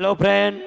Hello friend,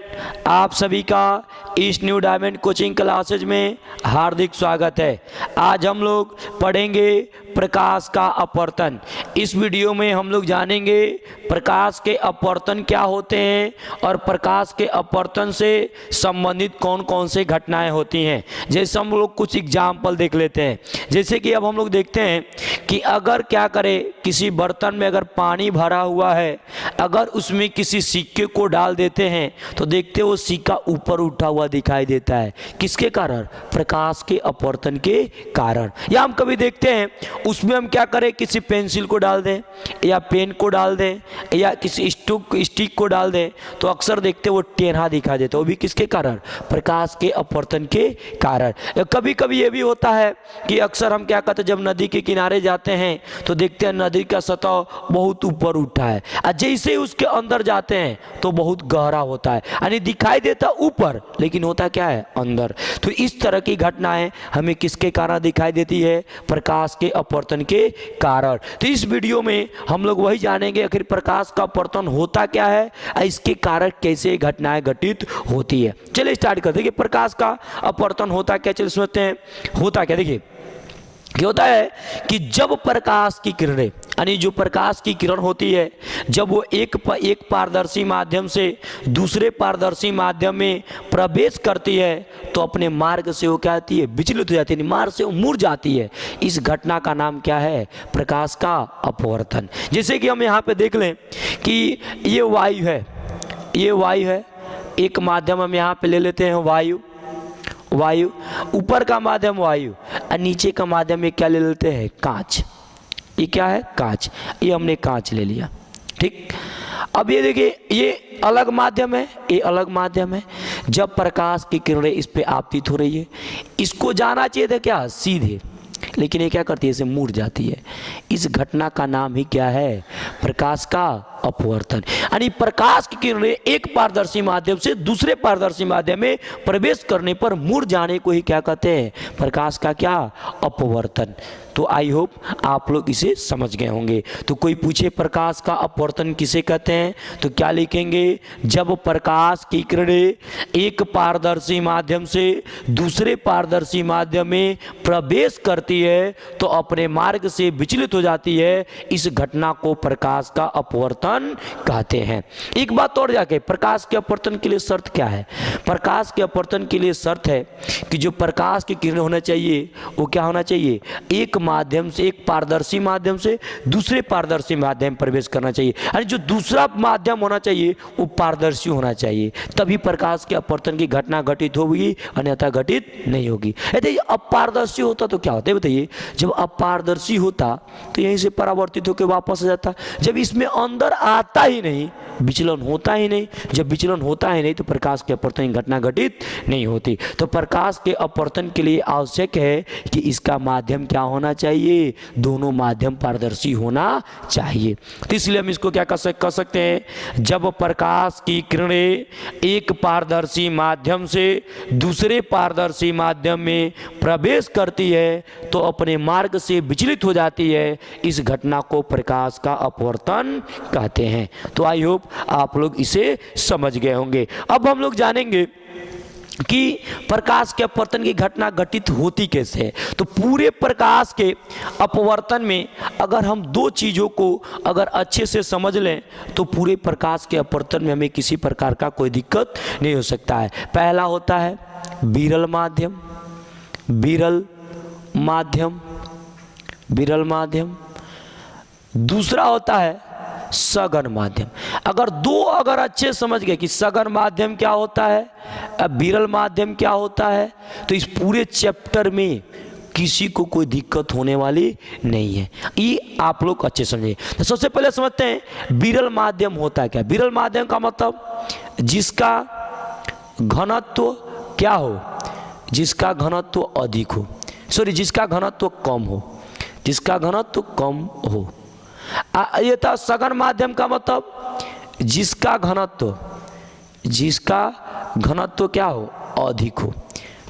आप सभी का इस न्यू डायमंड कोचिंग क्लासेज में हार्दिक स्वागत है। आज हम लोग पढ़ेंगे प्रकाश का अपवर्तन। इस वीडियो में हम लोग जानेंगे प्रकाश के अपवर्तन क्या होते हैं और प्रकाश के अपवर्तन से संबंधित कौन कौन से घटनाएं होती हैं। जैसे हम लोग कुछ एग्जाम्पल देख लेते हैं। जैसे कि अब हम लोग देखते हैं कि अगर क्या करें, किसी बर्तन में अगर पानी भरा हुआ है, अगर उसमें किसी सिक्के को डाल देते हैं तो देखते हो सिक्का ऊपर उठा हुआ दिखाई देता है। किसके कारण? प्रकाश के अपवर्तन के कारण। या हम कभी देखते हैं उसमें हम क्या करें, किसी पेंसिल को डाल दें या पेन को डाल दें या किसी स्टिक को डाल दें तो अक्सर देखते वो टेढ़ा दिखाई देता है। वो भी किसके कारण? प्रकाश के अपवर्तन के कारण। कभी कभी ये भी होता है कि अक्सर हम क्या कहते हैं, जब नदी के किनारे जाते हैं तो देखते हैं नदी का सतह बहुत ऊपर उठा है और जैसे ही उसके अंदर जाते हैं तो बहुत गहरा होता है, यानी दिखाई देता ऊपर लेकिन होता क्या है? अंदर। तो इस तरह की घटनाएं हमें किसके कारण दिखाई देती है? प्रकाश के अपवर्तन के कारण। तो इस वीडियो में हम लोग वही जानेंगे आखिर प्रकाश का अपवर्तन होता क्या है और इसके कारण कैसे घटनाएं घटित होती है। चलिए स्टार्ट करते हैं कि प्रकाश का अपवर्तन होता क्या। चलिए समझते हैं होता क्या। देखिए क्या होता है कि जब प्रकाश की किरणें, यानी जो प्रकाश की किरण होती है, जब वो एक पारदर्शी माध्यम से दूसरे पारदर्शी माध्यम में प्रवेश करती है तो अपने मार्ग से वो क्या होती है? विचलित हो जाती है, मार्ग से वो मुड़ जाती है। इस घटना का नाम क्या है? प्रकाश का अपवर्तन। जैसे कि हम यहाँ पे देख लें कि ये वायु है, ये वायु है, एक माध्यम हम यहाँ पे ले लेते हैं वायु। वायु ऊपर का माध्यम वायु और नीचे का माध्यम में क्या ले लेते हैं? कांच। ये क्या है? कांच। ये हमने कांच ले लिया, ठीक। अब ये देखिए, ये अलग माध्यम है, ये अलग माध्यम है। जब प्रकाश की किरणें इस पे आपतित हो रही है, इसको जाना चाहिए था क्या? सीधे, लेकिन ये क्या करती है? इसे मुड़ जाती है। इस घटना का नाम ही क्या है? प्रकाश का अपवर्तन। यानी प्रकाश की किरणें एक पारदर्शी माध्यम से दूसरे पारदर्शी माध्यम में प्रवेश करने पर मुड़ जाने को ही क्या कहते हैं? प्रकाश का क्या? अपवर्तन। तो आई होप आप लोग इसे समझ गए होंगे। तो कोई पूछे प्रकाश का अपवर्तन किसे कहते हैं तो क्या लिखेंगे? जब प्रकाश की किरणें एक पारदर्शी माध्यम से दूसरे पारदर्शी माध्यम में प्रवेश करती है तो अपने मार्ग से विचलित हो जाती है। इस घटना को प्रकाश का अपवर्तन कहते हैं। एक बात और जाके, प्रकाश के अपवर्तन के लिए शर्त क्या है? प्रकाश के अपवर्तन के लिए शर्त है कि जो प्रकाश की किरण होना चाहिए वो क्या होना चाहिए? एक माध्यम से, एक पारदर्शी माध्यम से दूसरे पारदर्शी माध्यम में प्रवेश करना चाहिए। यानी जो दूसरा माध्यम होना चाहिए वो पारदर्शी होना चाहिए, तभी प्रकाश के अपवर्तन की घटना घटित होगी, अन्यथा घटित नहीं होगी। यदि अपारदर्शी होता तो क्या होता है बताइए? जब अपारदर्शी होता तो यहीं से परावर्तित होकर वापस आ जाता। जब इसमें अंदर आता ही नहीं, विचलन होता ही नहीं, जब विचलन होता ही नहीं तो प्रकाश के अपवर्तन की घटना घटित नहीं होती। तो प्रकाश के अपवर्तन के लिए आवश्यक है कि इसका माध्यम क्या होना चाहिए? दोनों माध्यम पारदर्शी होना चाहिए। तो इसलिए हम इसको क्या कर सकते हैं? जब प्रकाश की किरणें एक पारदर्शी माध्यम से दूसरे पारदर्शी माध्यम में प्रवेश करती है तो अपने मार्ग से विचलित हो जाती है। इस घटना को प्रकाश का अपवर्तन कहते हैं। तो आई होप आप लोग इसे समझ गए होंगे। अब हम लोग जानेंगे कि प्रकाश के अपवर्तन की घटना घटित होती कैसे है। तो पूरे प्रकाश के अपवर्तन में अगर हम दो चीज़ों को अगर अच्छे से समझ लें तो पूरे प्रकाश के अपवर्तन में हमें किसी प्रकार का कोई दिक्कत नहीं हो सकता है। पहला होता है विरल माध्यम, विरल माध्यम, विरल माध्यम। दूसरा होता है सघन माध्यम। अगर अच्छे समझ गए कि सघन माध्यम क्या होता है, विरल माध्यम क्या होता है, तो इस पूरे चैप्टर में किसी को कोई दिक्कत होने वाली नहीं है। ये आप लोग अच्छे समझे। तो सबसे पहले समझते हैं विरल माध्यम होता है क्या। विरल माध्यम का मतलब जिसका घनत्व क्या हो? जिसका घनत्व अधिक हो, सॉरी जिसका घनत्व कम हो, जिसका घनत्व कम हो। ये था सघन माध्यम का मतलब जिसका घनत्व क्या हो? अधिक हो,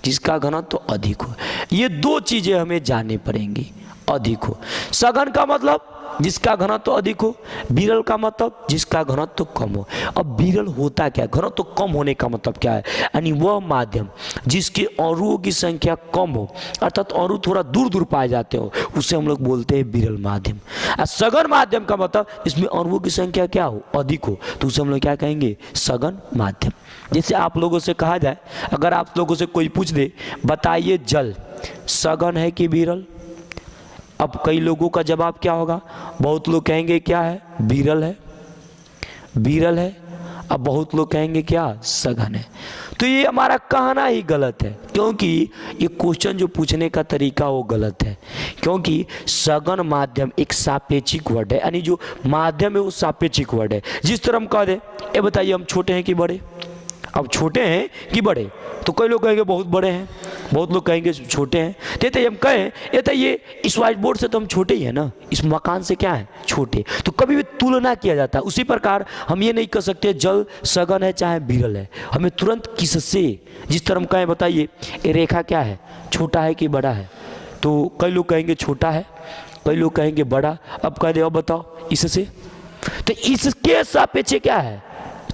जिसका घनत्व अधिक हो। ये दो चीजें हमें जाननी पड़ेंगी। अधिक हो, सघन का मतलब जिसका घनत्व अधिक हो, विरल का मतलब जिसका घनत्व कम हो। अब विरल होता क्या, घनत्व कम होने का मतलब क्या है, यानी वह माध्यम जिसके अणुओं की संख्या कम हो, अर्थात अणु थोड़ा दूर दूर पाए जाते हो, उसे हम लोग बोलते हैं विरल माध्यम। और सघन माध्यम का मतलब इसमें अणुओं की संख्या क्या हो, अधिक हो, तो उसे हम लोग क्या कहेंगे, सघन माध्यम। जैसे आप लोगों से कहा जाए, अगर आप लोगों से कोई पूछ दे बताइए जल सघन है कि विरल, अब कई लोगों का जवाब क्या होगा, बहुत लोग कहेंगे क्या है, विरल है, विरल है। अब बहुत लोग कहेंगे क्या, सघन है। तो ये हमारा कहना ही गलत है, क्योंकि ये क्वेश्चन जो पूछने का तरीका वो गलत है। क्योंकि सघन माध्यम एक सापेक्षिक वर्ड है, यानी जो माध्यम है वो सापेक्षिक वर्ड है। जिस तरह हम कह दे, ये बताइए हम छोटे हैं कि बड़े, अब छोटे हैं कि बड़े, तो कई लोग कहेंगे बहुत बड़े हैं, बहुत लोग कहेंगे छोटे हैं। तो हम कहें ये इस व्हाइट बोर्ड से तो हम छोटे ही हैं ना, इस मकान से क्या है, छोटे। तो कभी भी तुलना किया जाता है। उसी प्रकार हम ये नहीं कह सकते जल सघन है चाहे विरल है, हमें तुरंत किससे, जिस तरह हम कहें बताइए ये रेखा क्या है, छोटा है कि बड़ा है, तो कई लोग कहेंगे छोटा है, कई लोग कहेंगे बड़ा। अब कह दे अब बताओ इससे, तो इसके सापेक्ष क्या है,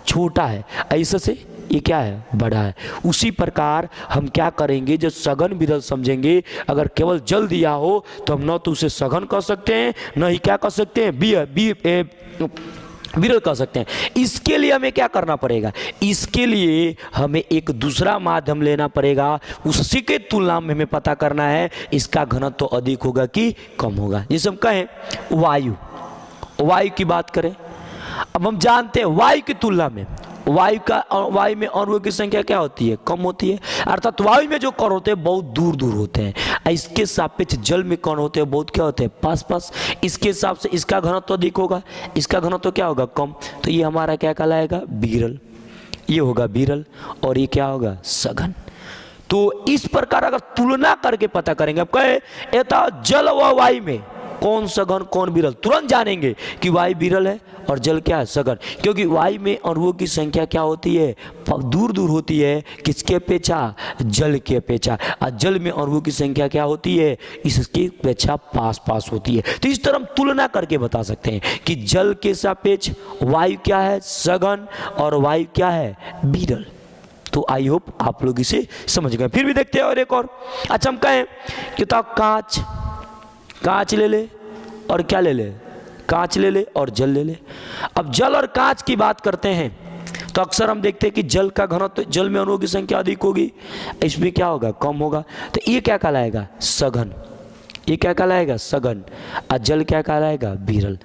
छोटा है, इससे ये क्या है, बड़ा है। उसी प्रकार हम क्या करेंगे, जब सघन विरल समझेंगे, अगर केवल जल दिया हो तो हम न तो उसे सघन कह सकते हैं, न ही क्या कह सकते हैं, विरल कह सकते हैं। इसके लिए हमें क्या करना पड़ेगा, इसके लिए हमें एक दूसरा माध्यम लेना पड़ेगा, उसी के तुलना में हमें पता करना है इसका घनत्व तो अधिक होगा कि कम होगा। जैसे हम कहें वायु, वायु की बात करें, अब हम जानते हैं वायु की तुलना में वायु में अणुओं की संख्या क्या होती है, कम होती है, अर्थात वायु में जो कण होते हैं बहुत दूर दूर होते हैं। इसके सापेक्ष जल में कण होते हैं बहुत क्या होते हैं, पास पास। इसके हिसाब से इसका घनत्व अधिक होगा, इसका घनत्व क्या होगा, कम। तो ये हमारा क्या कहलाएगा, विरल, ये होगा विरल, और ये क्या होगा, सघन। तो इस प्रकार अगर तुलना करके पता करेंगे, अब कहे यथा जल व वायु में कौन सघन कौन विरल, तुरंत जानेंगे कि वायु विरल है और जल क्या है, सघन। क्योंकि वायु में अणुओं की संख्या क्या होती है, दूर दूर होती है, किसके अपेक्षा, जल के अपेक्षा। और जल में अणुओं की संख्या क्या होती है, इसकी अपेक्षा पास पास होती है। तो इस तरह हम तुलना करके बता सकते हैं कि जल के सापेक्ष वायु क्या है, सघन, और वायु क्या है, विरल। तो आई होप आप लोग इसे समझ गए। फिर भी देखते हैं और एक और। अच्छा हम कहें कि तो कांच ले ले और क्या ले ले, कांच ले ले और जल ले ले। अब जल और कांच की बात करते हैं तो अक्सर हम देखते हैं कि जल का घनत्व, जल में अणुओं की संख्या अधिक होगी, इसमें क्या होगा, कम होगा। तो ये क्या कहलाएगा, सघन, ये क्या कहलाएगा, सघन, और जल क्या कहलाएगा, विरल।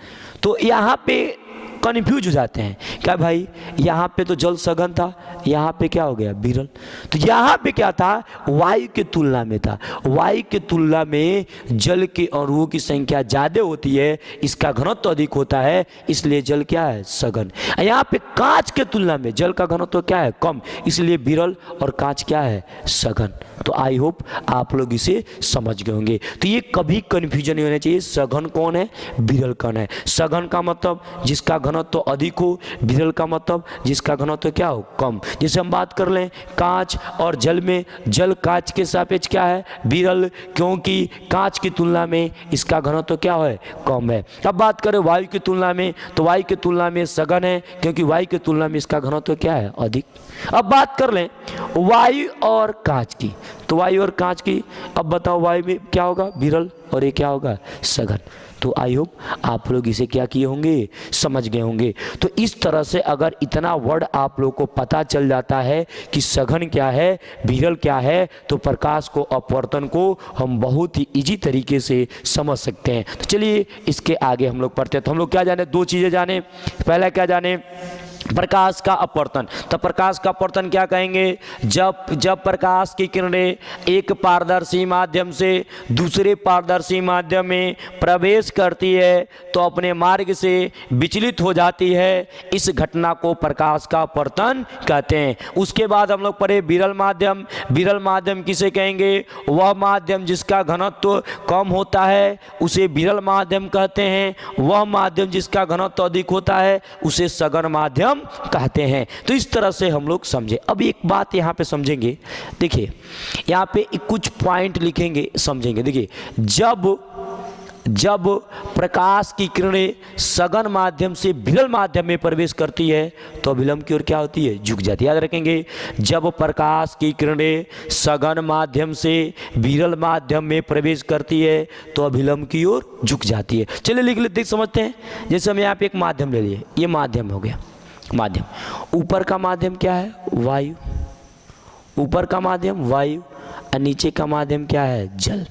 तो यहाँ पे कन्फ्यूज हो जाते हैं, क्या भाई यहाँ पे तो जल सघन था, यहाँ पे क्या हो गया, विरल। तो यहाँ पे क्या था, वायु के तुलना में था, वायु के तुलना में जल के अणुओं की संख्या ज़्यादा होती है, इसका घनत्व अधिक होता है, इसलिए जल क्या है, सघन। यहाँ पे कांच के तुलना में जल का घनत्व क्या है, कम, इसलिए विरल, और कांच क्या है, सघन। तो आई होप आप लोग इसे समझ गए होंगे। तो ये कभी कन्फ्यूजन नहीं होना चाहिए, सघन कौन है, विरल कौन है। सघन का मतलब जिसका घनत्व तो अधिक हो, विरल का मतलब जिसका घनत्व क्या हो, कम। जैसे हम बात कर लें कांच और जल में, जल कांच के सापेक्ष क्या है, विरल, क्योंकि कांच की तुलना में इसका घनत्व क्या है, कम है। अब बात करें वायु की तुलना में, तो वायु की तुलना में सघन है, क्योंकि वायु की तुलना में इसका घनत्व क्या है, अधिक। अब बात कर लें वायु और कांच की, तो वायु और कांच की, अब बताओ वायु में क्या होगा, विरल, और ये क्या होगा, सघन। तो आई होप आप लोग इसे क्या किए होंगे, समझ गए होंगे। तो इस तरह से अगर इतना वर्ड आप लोग को पता चल जाता है कि सघन क्या है, विरल क्या है, तो प्रकाश को, अपवर्तन को हम बहुत ही इजी तरीके से समझ सकते हैं। तो चलिए इसके आगे हम लोग पढ़ते हैं। तो हम लोग क्या जाने, दो चीज़ें जाने। पहला क्या जाने, प्रकाश का अपवर्तन। तो प्रकाश का अपवर्तन क्या कहेंगे, जब प्रकाश की किरणें एक पारदर्शी माध्यम से दूसरे पारदर्शी माध्यम में प्रवेश करती है तो अपने मार्ग से विचलित हो जाती है, इस घटना को प्रकाश का अपवर्तन कहते हैं। उसके बाद हम लोग पढ़े विरल माध्यम। विरल माध्यम किसे कहेंगे, वह माध्यम जिसका घनत्व कम होता है उसे विरल माध्यम कहते हैं, वह माध्यम जिसका घनत्व अधिक होता है उसे सघन माध्यम कहते हैं। तो इस तरह से हम लोग समझे। अब एक बात यहाँ पे समझेंगे, देखिए यहाँ पे कुछ पॉइंट लिखेंगे, समझेंगे। देखिए जब प्रकाश की किरणें सघन माध्यम से विरल माध्यम में प्रवेश करती है तो अभिलंब की ओर क्या होती है, झुक जाती है। याद रखेंगे, जब प्रकाश की किरणें सघन माध्यम से विरल माध्यम में प्रवेश करती है तो अभिलंब की ओर झुक जाती है। चलिए लिख लेते समझते हैं। जैसे हम यहाँ पे एक माध्यम ले लिए, ये माध्यम हो गया। माध्यम, ऊपर का माध्यम क्या है, वायु। ऊपर का माध्यम वायु और नीचे का माध्यम क्या है, जल।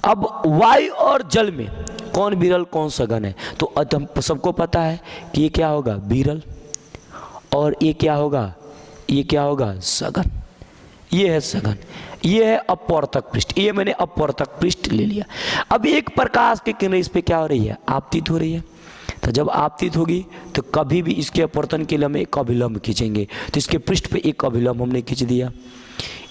अब वायु और जल में कौन विरल कौन सघन है, तो हम सबको पता है कि ये क्या होगा, विरल, और ये क्या होगा, ये क्या होगा, सघन। ये है सघन, ये है अपवर्तक पृष्ठ। ये मैंने अपवर्तक पृष्ठ ले लिया। अब एक प्रकाश की किरण इस पे क्या हो रही है, आपतित हो रही है। तो जब आपतित होगी तो कभी भी इसके अपवर्तन के लिए हम एक अभिलंब खींचेंगे। तो इसके पृष्ठ पे एक अभिलंब हमने खींच दिया,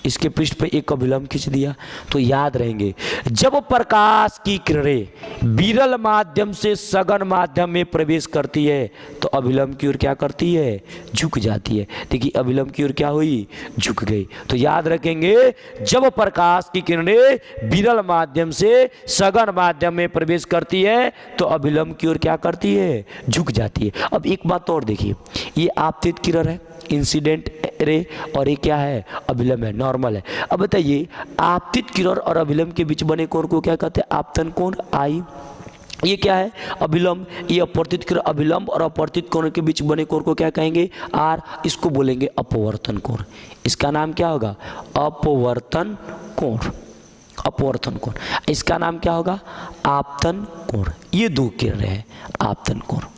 इसके पृष्ठ पे एक अभिलंब खींच दिया। तो याद रहेंगे, जब प्रकाश की किरणें विरल माध्यम से सघन माध्यम में प्रवेश करती है तो अभिलंब की ओर क्या करती है, झुक जाती है। देखिए अभिलंब की ओर क्या हुई, झुक गई। तो याद रखेंगे, जब प्रकाश की किरणें विरल माध्यम से सघन माध्यम में प्रवेश करती है तो अभिलंब की ओर क्या करती है, झुक जाती है। अब एक बात और देखिए, ये आपतित किरण है, इंसिडेंट रे, और ये क्या है, अभिलंब है, नॉर्मल है। अब बताइए, आपतित किरण और अभिलंब के बीच बने कोण को क्या कहते हैं, आपतन कोण, आई। ये क्या है, अभिलंब। ये अपवर्तित किरण, अभिलंब और अपवर्तित कोण के बीच बने कोण को क्या कहेंगे, आर। इसको बोलेंगे अपवर्तन कोण। इसका नाम क्या होगा, अपवर्तन कोण। अपवर्तन कोण। इसका नाम क्या होगा, आपतन कोण। ये दो किरणें हैं, आपतन कोण।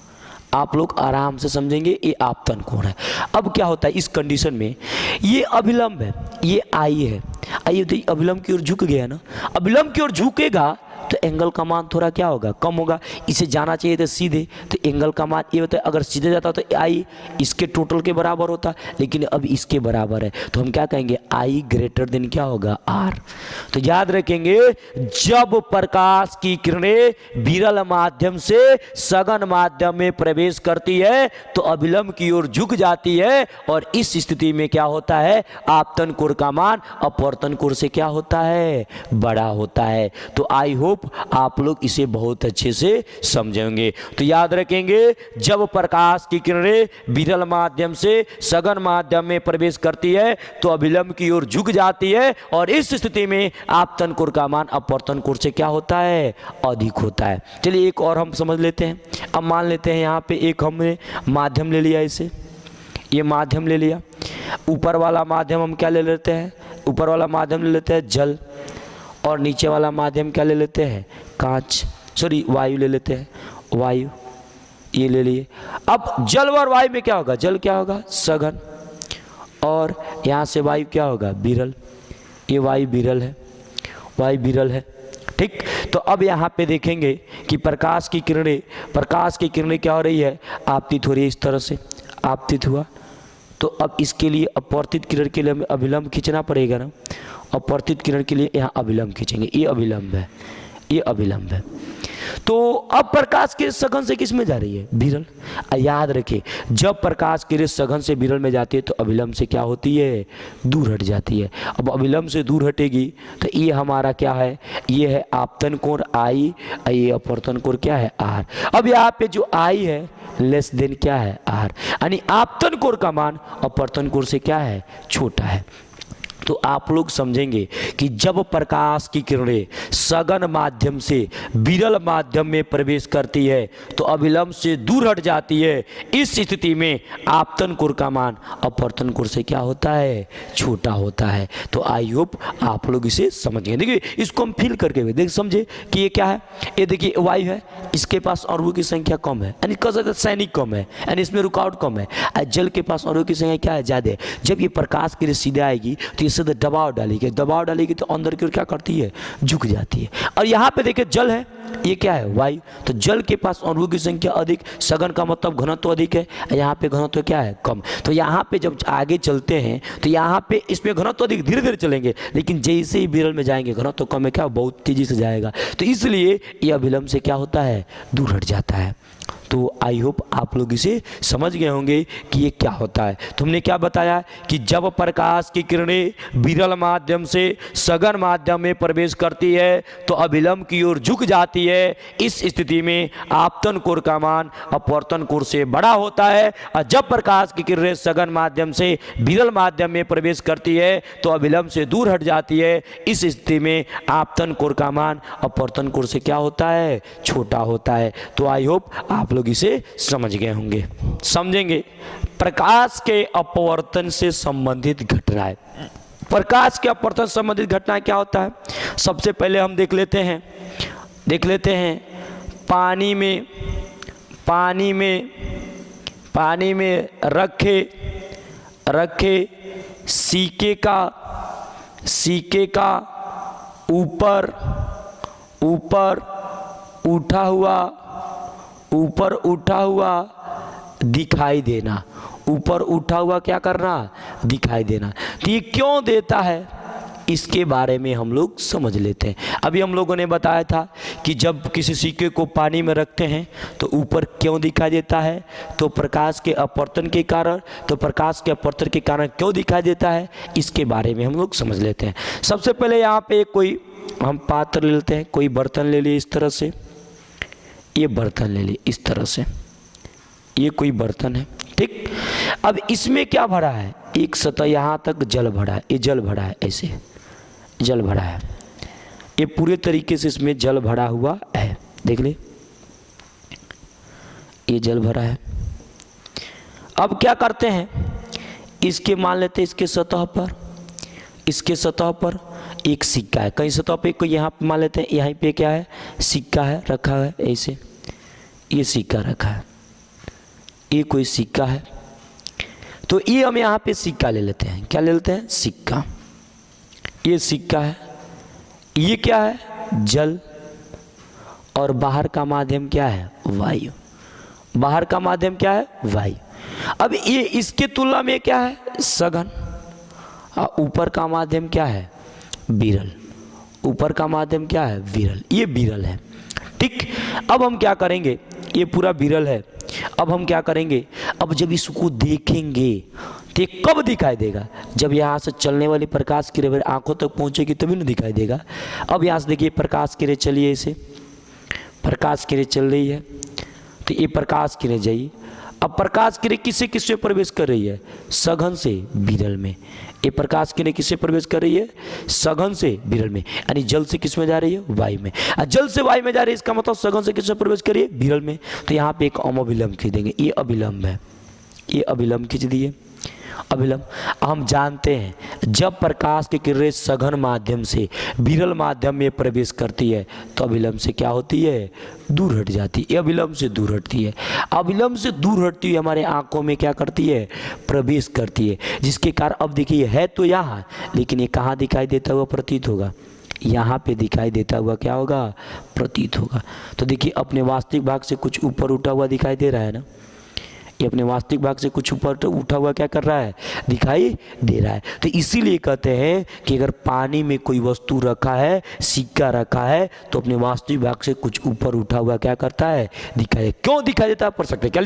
आप लोग आराम से समझेंगे, ये आपतन कोण है। अब क्या होता है इस कंडीशन में, ये अभिलंब है, ये आई है। आइए तो अभिलंब की ओर झुक गया ना, अभिलंब की ओर झुकेगा तो एंगल का मान थोड़ा क्या होगा, कम होगा। इसे जाना चाहिए था सीधे, तो एंगल का मान ये होता है, अगर सीधे जाता तो आई इसके टोटल के बराबर होता, लेकिन अब इसके बराबर है। तो हम क्या कहेंगे, आई ग्रेटर देन क्या होगा, आर। तो याद रखेंगे, जब प्रकाश की किरणें विरल माध्यम से सघन माध्यम में प्रवेश करती है तो अभिलंब की ओर झुक जाती है, और इस स्थिति में क्या होता है, आपतन कोण का मान अपवर्तन कोण से क्या होता है, बड़ा होता है। तो आई होप आप लोग इसे बहुत अच्छे से समझेंगे। तो याद रखेंगे, जब प्रकाश की किरणें विरल माध्यम से सघन माध्यम में प्रवेश करती है तो अभिलंब की ओर झुक जाती है, और इस स्थिति में आपतन कोण का मान अपवर्तन कोण से क्या होता है, अधिक होता है। चलिए एक और हम समझ लेते हैं। अब मान लेते हैं यहाँ पे एक हमने माध्यम ले लिया, इसे ये माध्यम ले लिया। ऊपर वाला माध्यम हम क्या ले लेते हैं, ऊपर वाला माध्यम ले लेते हैं जल, और नीचे वाला माध्यम क्या ले लेते हैं, कांच, सॉरी वायु ले लेते हैं, वायु। ये ले लिए। अब जल और वायु में क्या होगा, जल क्या होगा, सघन, और यहाँ से वायु क्या होगा, विरल। ये वायु विरल है, वायु विरल है, ठीक। तो अब यहाँ पे देखेंगे कि प्रकाश की किरणें क्या हो रही है, आपतित हो रही है। इस तरह से आपतित हुआ, तो अब इसके लिए अपवर्तित किरण के लिए हमें अभिलंब खींचना पड़ेगा ना। अपवर्तित किरण के लिए यहाँ अभिलंब खींचेंगे, ये अभिलंब है, ये अभिलंब है। तो अब प्रकाश की सघन से किस में जा रही है, विरल। याद रखिए, जब प्रकाश की सघन से विरल में जाती है तो अभिलंब से क्या होती है, दूर हट जाती है। अब अभिलंब से दूर हटेगी तो ये हमारा क्या है, ये है आपतन कोण आई, ये अपवर्तन कोण क्या है, आर। अब यहाँ पे जो आई है लेस देन क्या है, आर, यानी आपतन कोण का मान अपवर्तन कोण से क्या है, छोटा है। तो आप लोग समझेंगे कि जब प्रकाश की किरणें सघन माध्यम से विरल माध्यम में प्रवेश करती है तो अभिलंब से दूर हट जाती है। इस स्थिति में आपतन कोण का मान अपवर्तन कोण से क्या होता है, छोटा होता है। तो आई होप आप लोग इसे समझेंगे। देखिए इसको हम फील करके देख समझे कि ये क्या है। ये देखिए वायु है, इसके पास अणुओं की संख्या कम है, यानी सैनिक कम है, यानी इसमें रुकावट कम है। जल के पास अणुओं की संख्या क्या है, ज़्यादा है। जब ये प्रकाश की सीधे आएगी तो से दबाव डालेगी तो अंदर की ओर क्या करती है, झुक जाती है। और यहाँ पे देखिए जल है, ये क्या है, वायु। तो जल के पास अणुओं की संख्या अधिक, सघन का मतलब घनत्व अधिक है, यहाँ पे घनत्व क्या है, कम। तो यहाँ पे जब आगे चलते हैं तो यहाँ पे इसमें घनत्व अधिक, धीरे धीरे चलेंगे, लेकिन जैसे ही विरल में जाएंगे घनत्व कम है, क्या बहुत तेजी से जाएगा। तो इसलिए ये अभिलंब से क्या होता है, दूर हट जाता है। तो आई होप आप लोग इसे समझ गए होंगे कि ये क्या होता है। तुमने क्या बताया कि जब प्रकाश की किरणें विरल माध्यम से सघन माध्यम में प्रवेश करती है तो अभिलंब की ओर झुक जाती है। इस स्थिति में आपतन कोण का मान अपवर्तन कोण से बड़ा होता है, और जब प्रकाश की किरणें सघन माध्यम से विरल माध्यम में प्रवेश करती है तो अभिलंब से दूर हट जाती है। इस स्थिति में आपतन कोण का मान अपवर्तन कोण से क्या होता है, छोटा होता है। तो आई होप आप लोग इसे समझ गए होंगे। समझेंगे प्रकाश के अपवर्तन से संबंधित घटनाएं। प्रकाश के अपवर्तन से संबंधित घटनाएं क्या होता है, सबसे पहले हम देख लेते हैं पानी में रखे सिक्के का ऊपर उठा हुआ दिखाई देना। ऊपर उठा हुआ क्या करना, दिखाई देना। तो ये क्यों देता है, इसके बारे में हम लोग समझ लेते हैं। अभी हम लोगों ने बताया था कि जब किसी सिक्के को पानी में रखते हैं तो ऊपर क्यों दिखाई देता है, तो प्रकाश के अपवर्तन के कारण। तो प्रकाश के अपवर्तन के कारण क्यों दिखाई देता है, इसके बारे में हम लोग समझ लेते हैं। सबसे पहले यहाँ पे कोई हम पात्र ले लेते हैं, कोई बर्तन ले लिए इस तरह से, ये बर्तन ले लिए इस तरह से, ये कोई बर्तन है, ठीक। अब इसमें क्या भरा है, एक सतह यहाँ तक जल भरा है, ये जल भरा है, ऐसे जल भरा है, ये पूरे तरीके से इसमें जल भरा हुआ है। देख ले, ये जल भरा है। अब क्या करते हैं, इसके मान लेते हैं इसके सतह पर एक सिक्का है, कहीं सतह पे कोई यहाँ पे मान लेते हैं, यहाँ पे क्या है, सिक्का है रखा है, ऐसे ये सिक्का रखा है, ये कोई सिक्का है। तो ये हम यहाँ पे सिक्का ले लेते हैं, क्या ले लेते हैं, सिक्का। ये सिक्का है, ये क्या है, जल, और बाहर का माध्यम क्या है, वायु। बाहर का माध्यम क्या है, वायु। अब ये इसके तुलना में क्या है, सघन, और ऊपर का माध्यम क्या है, विरल। ऊपर का माध्यम क्या है, विरल, ये विरल है, ठीक। अब हम क्या करेंगे, ये पूरा विरल है। अब हम क्या करेंगे, अब जब इसको देखेंगे तो ये कब दिखाई देगा, जब यहाँ से चलने वाली प्रकाश की किरण आंखों तक पहुँचेगी तभी ना दिखाई देगा। अब यहाँ से देखिए प्रकाश किरण चलिए, इसे प्रकाश किरण चल रही है, तो ये प्रकाश किरण जाइए। अब प्रकाश किरण किससे प्रवेश कर रही है, सघन से विरल में। ये प्रकाश किरण किससे प्रवेश कर रही है, सघन से विरल में, यानी जल से किस में जा रही है, वायु में। जल से वायु में जा रही है, इसका मतलब सघन से किसमें प्रवेश कर रही है, विरल में। तो यहाँ पे एक अभिलंब खींच देंगे, ये अभिलंब है, ये अभिलंब खींच दिए, अभिलंब। हम जानते हैं जब प्रकाश की किरणें सघन माध्यम से विरल माध्यम में प्रवेश करती है तो अभिलंब से क्या होती है, दूर हट जाती है। अभिलंब से दूर हटती है, अभिलंब से दूर हटती हुई हमारे आंखों में क्या करती है, प्रवेश करती है, जिसके कारण अब देखिए है तो यहाँ, लेकिन ये कहाँ दिखाई देता हुआ प्रतीत होगा, यहाँ पे दिखाई देता हुआ क्या होगा, प्रतीत होगा। तो देखिए अपने वास्तविक भाग से कुछ ऊपर उठा हुआ दिखाई दे रहा है ना, ये अपने वास्तविक भाग से कुछ ऊपर उठा हुआ क्या कर रहा है, दिखाई दे रहा है। तो इसीलिए कहते हैं कि अगर पानी में कोई वस्तु रखा है, सिक्का रखा है, तो अपने वास्तविक भाग से कुछ ऊपर उठा हुआ क्या करता है, दिखाई। क्यों दिखाई देता है, पढ़ सकते हैं, क्या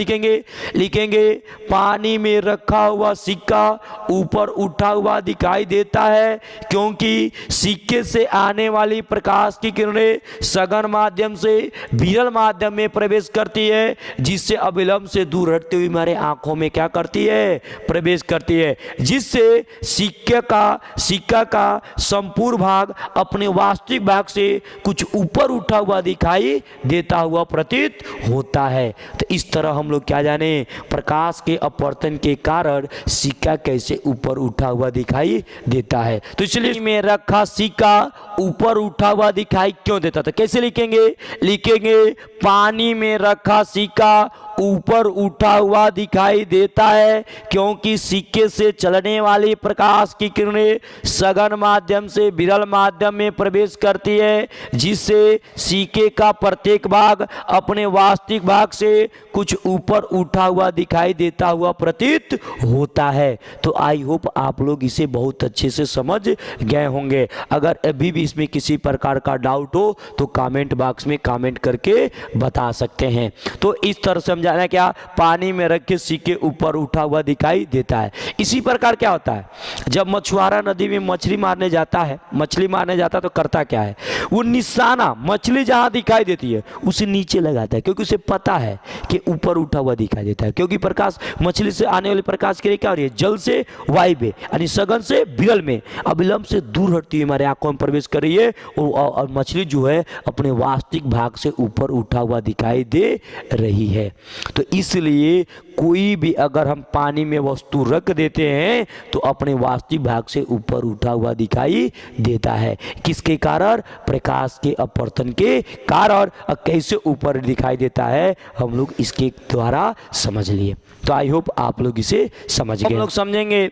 लिखेंगे, पानी में रखा हुआ सिक्का ऊपर उठा हुआ दिखाई देता है क्योंकि सिक्के से आने वाली प्रकाश की किरणें सघन माध्यम से विरल माध्यम में प्रवेश करती है, जिससे अभिलंब से दूर हटते हुए हमारे आंखों में क्या करती है, प्रवेश करती है, जिससे सिक्का का संपूर्ण भाग अपने वास्तविक भाग से कुछ ऊपर उठा हुआ दिखाई देता हुआ प्रतीत होता है। तो इस तरह हम लोग क्या जाने, प्रकाश के अपवर्तन के कारण सिक्का कैसे ऊपर उठा हुआ दिखाई देता है। तो इसलिए में रखा सिक्का ऊपर उठा हुआ दिखाई क्यों देता था, कैसे लिखेंगे, पानी में रखा सिक्का ऊपर उठा हुआ दिखाई देता है, क्योंकि सिक्के से चलने वाली प्रकाश की किरणें सघन माध्यम से विरल माध्यम में प्रवेश करती है, जिससे सिक्के का प्रत्येक भाग अपने वास्तविक भाग से कुछ ऊपर उठा हुआ दिखाई देता हुआ प्रतीत होता है। तो आई होप आप लोग इसे बहुत अच्छे से समझ गए होंगे। अगर अभी भी इसमें किसी प्रकार का डाउट हो तो कमेंट बॉक्स में कमेंट करके बता सकते हैं। तो इस तरह से समझाना है, क्या पानी में रख के सिक्के ऊपर उठा हुआ दिखाई देता है। इसी प्रकार क्या होता है, जब मछुआरा नदी में मछली मारने जाता है तो करता क्या है, वो निशाना मछली जहां दिखाई देती है उसे नीचे लगाता है, क्योंकि उसे पता है कि ऊपर उठा हुआ दिखाई देता है। क्योंकि प्रकाश मछली से आने वाले प्रकाश के लिए क्या हो रही है, जल से वायु में यानी सघन से विरल में अविलंब से दूर हटती हुई हमारे आंखों में प्रवेश कर रही है, और मछली जो है अपने वास्तविक भाग से ऊपर उठा हुआ दिखाई दे रही है। तो इसलिए कोई भी अगर हम पानी में वस्तु रख देते हैं तो अपने वास्तविक भाग से ऊपर उठा हुआ दिखाई देता है। किसके कारण, प्रकाश के अपवर्तन के कारण। कैसे ऊपर दिखाई देता है हम लोग इसके द्वारा समझ लिए। तो आई होप आप लोग इसे समझ गए। हम लोग समझेंगे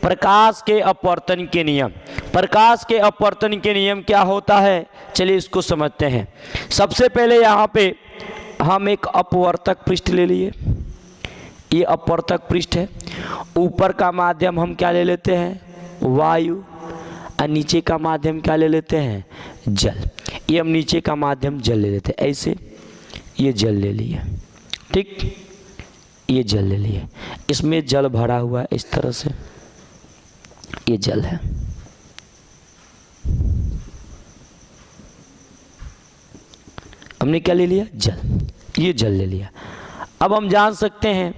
प्रकाश के अपवर्तन के नियम। प्रकाश के अपवर्तन के नियम क्या होता है, चलिए इसको समझते हैं। सबसे पहले यहाँ पे हम एक अपवर्तक पृष्ठ ले लिए, ये अपवर्तक पृष्ठ है। ऊपर का माध्यम हम क्या ले लेते हैं, वायु, और नीचे का माध्यम क्या ले लेते हैं, जल। ये हम नीचे का माध्यम जल ले लेते हैं, ऐसे ये जल ले लिए, ठीक, ये जल ले लिए। इसमें जल भरा हुआ है इस तरह से, ये जल है। हमने क्या ले लिया, जल, ये जल ले लिया। अब हम जान सकते हैं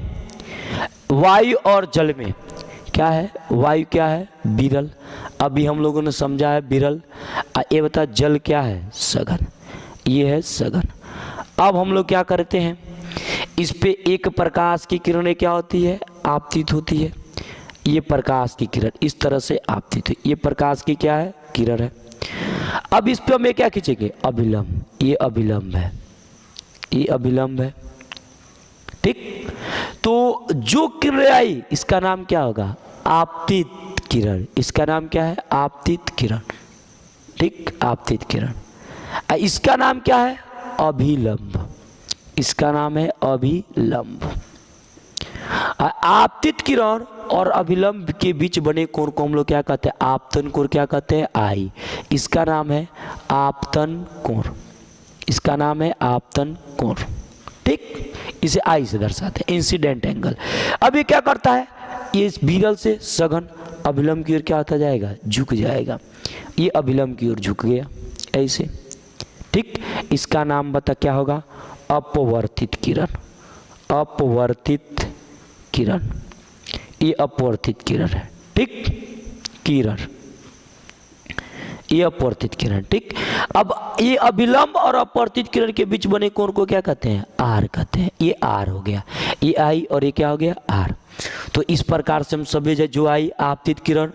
वायु और जल में क्या है, वायु क्या है, विरल। अभी हम लोगों ने समझा है विरल। ये बता जल क्या है, सघन, ये है सघन। अब हम लोग क्या करते हैं, इस पे एक प्रकाश की किरणें क्या होती है, आपतित होती है। ये प्रकाश की किरण इस तरह से आपतित है, ये प्रकाश की क्या है, किरण है। अब इस पे हमें क्या खींचेंगे, अभिलंब, ये अभिलंब है, ये अभिलंब है, ठीक। तो जो किरण आई इसका नाम क्या होगा, आपतित किरण। इसका नाम क्या है, आपतित किरण, ठीक, आपतित किरण। इसका नाम क्या है, अभिलंब, इसका नाम है अभिलंब। आपतित किरण और अभिलंब के बीच बने कोण को हम लोग क्या कहते हैं, आपतन कोण क्या कहते हैं, आई। इसका नाम है आपतन कोण, इसका नाम है आपतन कोण, ठीक। इसे आई से दर्शाते हैं, इंसिडेंट एंगल। अब ये क्या करता है, ये विरल से सघन अभिलंब की ओर क्या होता जाएगा, झुक जाएगा। ये अभिलंब की ओर झुक गया ऐसे, ठीक। इसका नाम बता क्या होगा, अपवर्तित किरण, अपवर्तित किरण, ये अपवर्तित किरण है, ठीक, किरण, ये अपवर्तित किरण, ठीक। अब ये अभिलंब और अपवर्तित किरण के बीच बने कोण को क्या कहते हैं, आर कहते हैं। ये आर हो गया, ये आई और ये क्या हो गया, आर। तो इस प्रकार से हम सभी जो आई आपतित किरण,